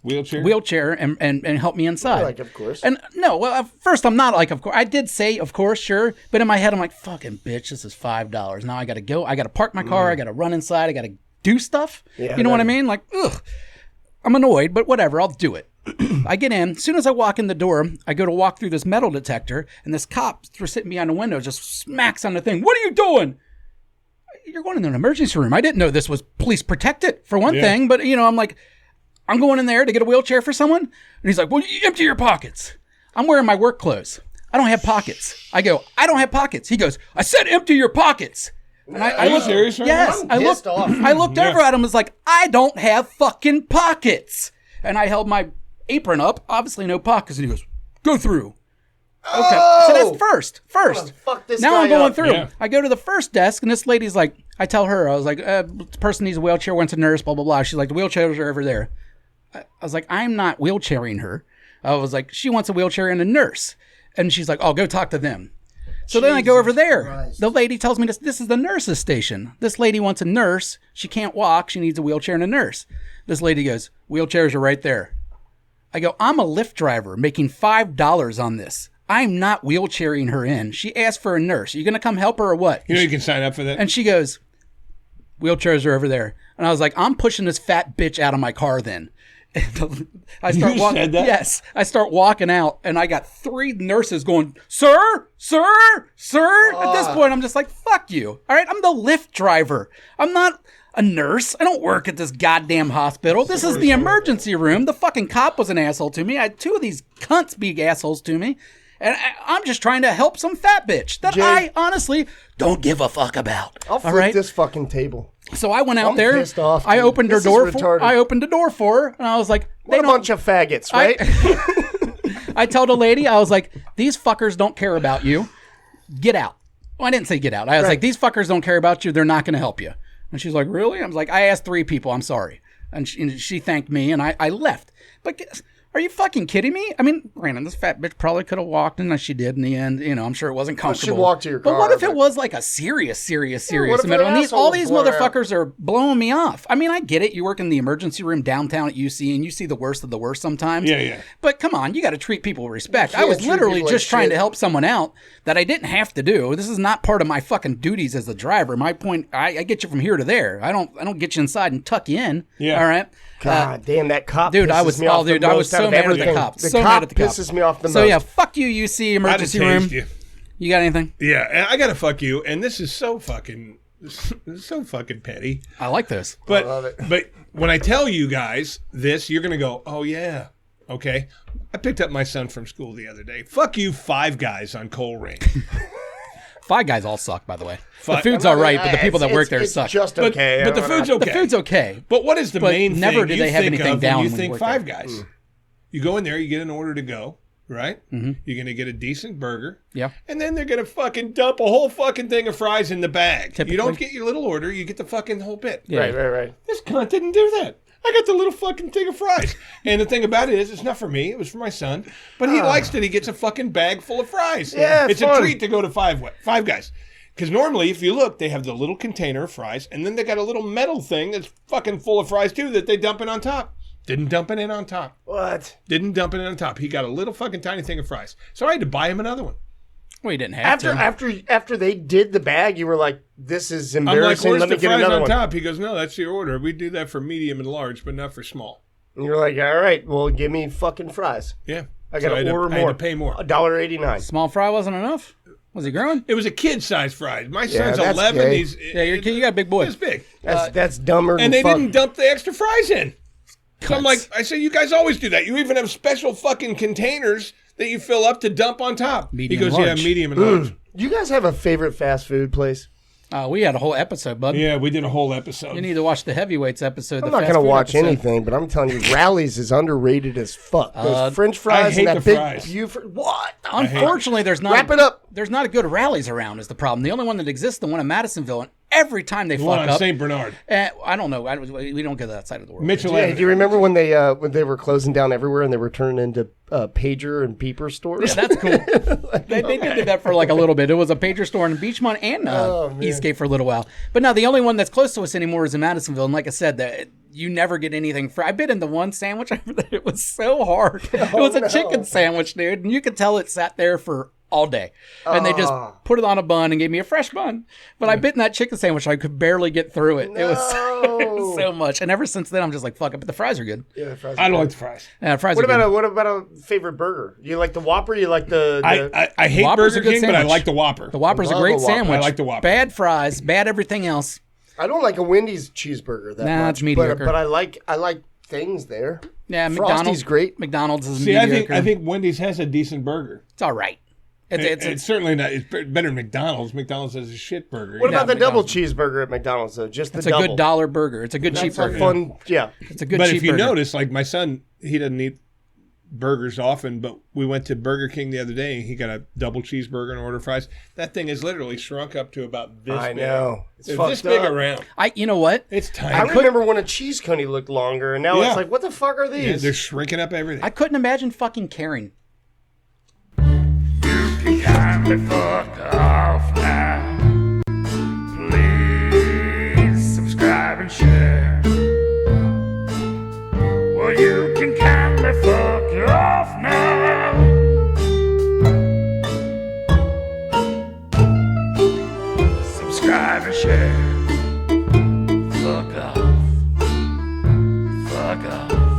wheelchair and help me inside.
Like, of course.
And no, well, at first I'm not like, of course. I did say, of course, sure. But in my head, I'm like, fucking bitch, this is $5. Now I got to go. I got to park my car. I got to run inside. I got to do stuff. Yeah, you know what I mean? Like, ugh. I'm annoyed, but whatever. I'll do it. I get in. As soon as I walk in the door, I go to walk through this metal detector, and this cop sitting behind the window just smacks on the thing. What are you doing? You're going in an emergency room. I didn't know this was police protected, for one thing, but, I'm like, I'm going in there to get a wheelchair for someone. And he's like, well, you empty your pockets. I'm wearing my work clothes. I don't have pockets. I go, I don't have pockets. He goes, I said empty your pockets. And
Are you serious?
Yes. I looked over at him and was like, I don't have fucking pockets. And I held my apron up. Obviously no pockets. And he goes, go through. Okay. So that's first.
Fuck this
now
guy
I'm going
up.
through.
Yeah.
I go to the first desk, and this lady's like, I tell her, I was like, this person needs a wheelchair, wants a nurse, blah, blah, blah. She's like, the wheelchairs are over there. I was like, I'm not wheelchairing her. I was like, she wants a wheelchair and a nurse. And she's like, oh, go talk to them. So then I go over there.
Christ.
The lady tells me this is the nurse's station. This lady wants a nurse. She can't walk. She needs a wheelchair and a nurse. This lady goes, wheelchairs are right there. I go, I'm a Lyft driver making $5 on this. I'm not wheelchairing her in. She asked for a nurse. Are you going to come help her or what?
You can sign up for that.
And she goes, wheelchairs are over there. And I was like, I'm pushing this fat bitch out of my car then. I start walking.
Said that?
Yes. I start walking out, and I got 3 nurses going, sir. At this point, I'm just like, fuck you. All right, I'm the Lyft driver. I'm not a nurse. I don't work at this goddamn hospital. This is the emergency room. The fucking cop was an asshole to me. I had 2 of these cunts be assholes to me. And I'm just trying to help some fat bitch that I honestly don't give a fuck about.
I'll flip this fucking table.
So I went out
I'm
there.
Pissed off,
I opened her door. I opened the door for her, and I was like,
"What a bunch of faggots!" Right?
I told a lady, I was like, "These fuckers don't care about you. Get out." Well, I didn't say get out. I was like, "These fuckers don't care about you. They're not going to help you." And she's like, "Really?" I was like, "I asked 3 people. I'm sorry." And she thanked me, and I left. But are you fucking kidding me? I mean, granted, this fat bitch probably could have walked, and she did in the end. I'm sure it wasn't comfortable.
She walked to your car.
But what if it was like a serious metal? And all these motherfuckers are blowing me off. I mean, I get it. You work in the emergency room downtown at UC, and you see the worst of the worst sometimes.
Yeah.
But come on, you got to treat people with respect. I was literally just trying to help someone out that I didn't have to do. This is not part of my fucking duties as a driver. My point, I get you from here to there. I don't get you inside and tuck you in.
Yeah.
All right.
God damn, that cop.
Dude, I was so mad at the cop.
The cop pisses me off the most.
So yeah, fuck you, UC emergency room. You got anything?
Yeah, and I gotta fuck you. And this is so fucking petty.
I like this.
But
I love it.
But when I tell you guys this, you're gonna go, oh yeah, okay. I picked up my son from school the other day. Fuck you, Five Guys on Coleraine.
Five Guys all suck, by the way. The food's all right, but the people that work there suck.
Just okay.
But the food's okay.
The food's okay.
But what is the main
never
thing
do they have anything down
when you
when
think
you
Five Guys? You go in there, you get an order to go, right?
Mm-hmm.
You're going to get a decent burger.
Yeah.
And then they're going to fucking dump a whole fucking thing of fries in the bag.
Typically.
You don't get your little order, you get the fucking whole bit.
Yeah.
Right.
This cunt didn't do that. I got the little fucking thing of fries. And the thing about it is, it's not for me. It was for my son. But he likes that he gets a fucking bag full of fries.
Yeah,
it's
fun.
a treat to go to Five Guys. Because normally, if you look, they have the little container of fries, and then they got a little metal thing that's fucking full of fries, too, that they dump it on top. Didn't dump it in on top.
What?
Didn't dump it in on top. He got a little fucking tiny thing of fries. So I had to buy him another one.
Well, you didn't have to.
After they did the bag, you were like, this is
I'm like,
embarrassing.
where's
Let me
the
get
fries
another
on
one.
top? He goes, no, that's your order. We do that for medium and large, but not for small.
And you're like, all right, well, give me fucking fries.
Yeah.
I got to order more.
I had to pay more.
$1.89.
Small fry wasn't enough? Was he growing?
It was a kid-sized fries. My son's
that's
11.
gay.
You got a big boy.
It's big.
That's dumber than
And they
fuck.
didn't dump the extra fries in. So I'm
Cunts.
like, I said, you guys always do that. You even have special fucking containers that you fill up to dump on top.
Medium
he goes,
and large.
yeah, medium and large.
Do you guys have a favorite fast food place?
We had a whole episode, bud.
Yeah, we did a whole episode.
You need to watch the Heavyweights episode.
I'm not going to watch anything, but I'm telling you, Rally's is underrated as fuck. Those French fries
I hate
and that
the
big
fries.
Buford. What?
Unfortunately, there's not.
Wrap it up.
There's not a good Rally's around. Is the problem? The only one that exists, the one in Madisonville, and every time they
the one
fuck
on
up.
St. Bernard.
I don't know. We don't go to that side of the world.
Mitchell
Yeah,
Avenue.
do you remember when they were closing down everywhere and they were turning into pager and peeper stores?
Yeah, that's cool. They did that for like a little bit. It was a pager store in Beachmont and Eastgate for a little while. But no, the only one that's close to us anymore is in Madisonville. And like I said, you never get anything I bit into one sandwich. It was so hard. It was a chicken sandwich, dude. And you could tell it sat there for all day. And they just put it on a bun and gave me a fresh bun. But I bit in that chicken sandwich. I could barely get through it. It was so much. And ever since then, I'm just like, fuck it. But the fries are good.
Yeah, the fries.
I don't like the fries.
Yeah, fries
what
are
about
good.
What about a favorite burger? You like the Whopper? You like the
I hate
Whopper's
Burger King, but I like the Whopper.
The Whopper's a great sandwich.
I like the Whopper.
Bad fries, bad everything else.
I don't like a Wendy's cheeseburger that much.
It's mediocre.
But I like things there.
Yeah,
Frosty's great.
McDonald's is mediocre.
I think Wendy's has a decent burger.
It's all right.
It's certainly not. It's better than McDonald's. McDonald's has a shit burger.
What about the double cheeseburger at McDonald's though? Just the double.
It's a good $1 burger. It's a good cheap burger.
Fun, yeah.
It's a good.
But
cheap
if you
burger.
notice, like my son, he doesn't eat burgers often. But we went to Burger King the other day, and he got a double cheeseburger and ordered fries. That thing is literally shrunk up to about this.
I know.
It's this big around.
You know what?
It's tiny.
I remember when a cheese coney looked longer, and now it's like, what the fuck are these?
Yeah, they're shrinking up everything.
I couldn't imagine fucking caring.
You can kindly fuck off now. Please subscribe and share. Well, you can kindly fuck off now. Subscribe and share. Fuck off. Fuck off.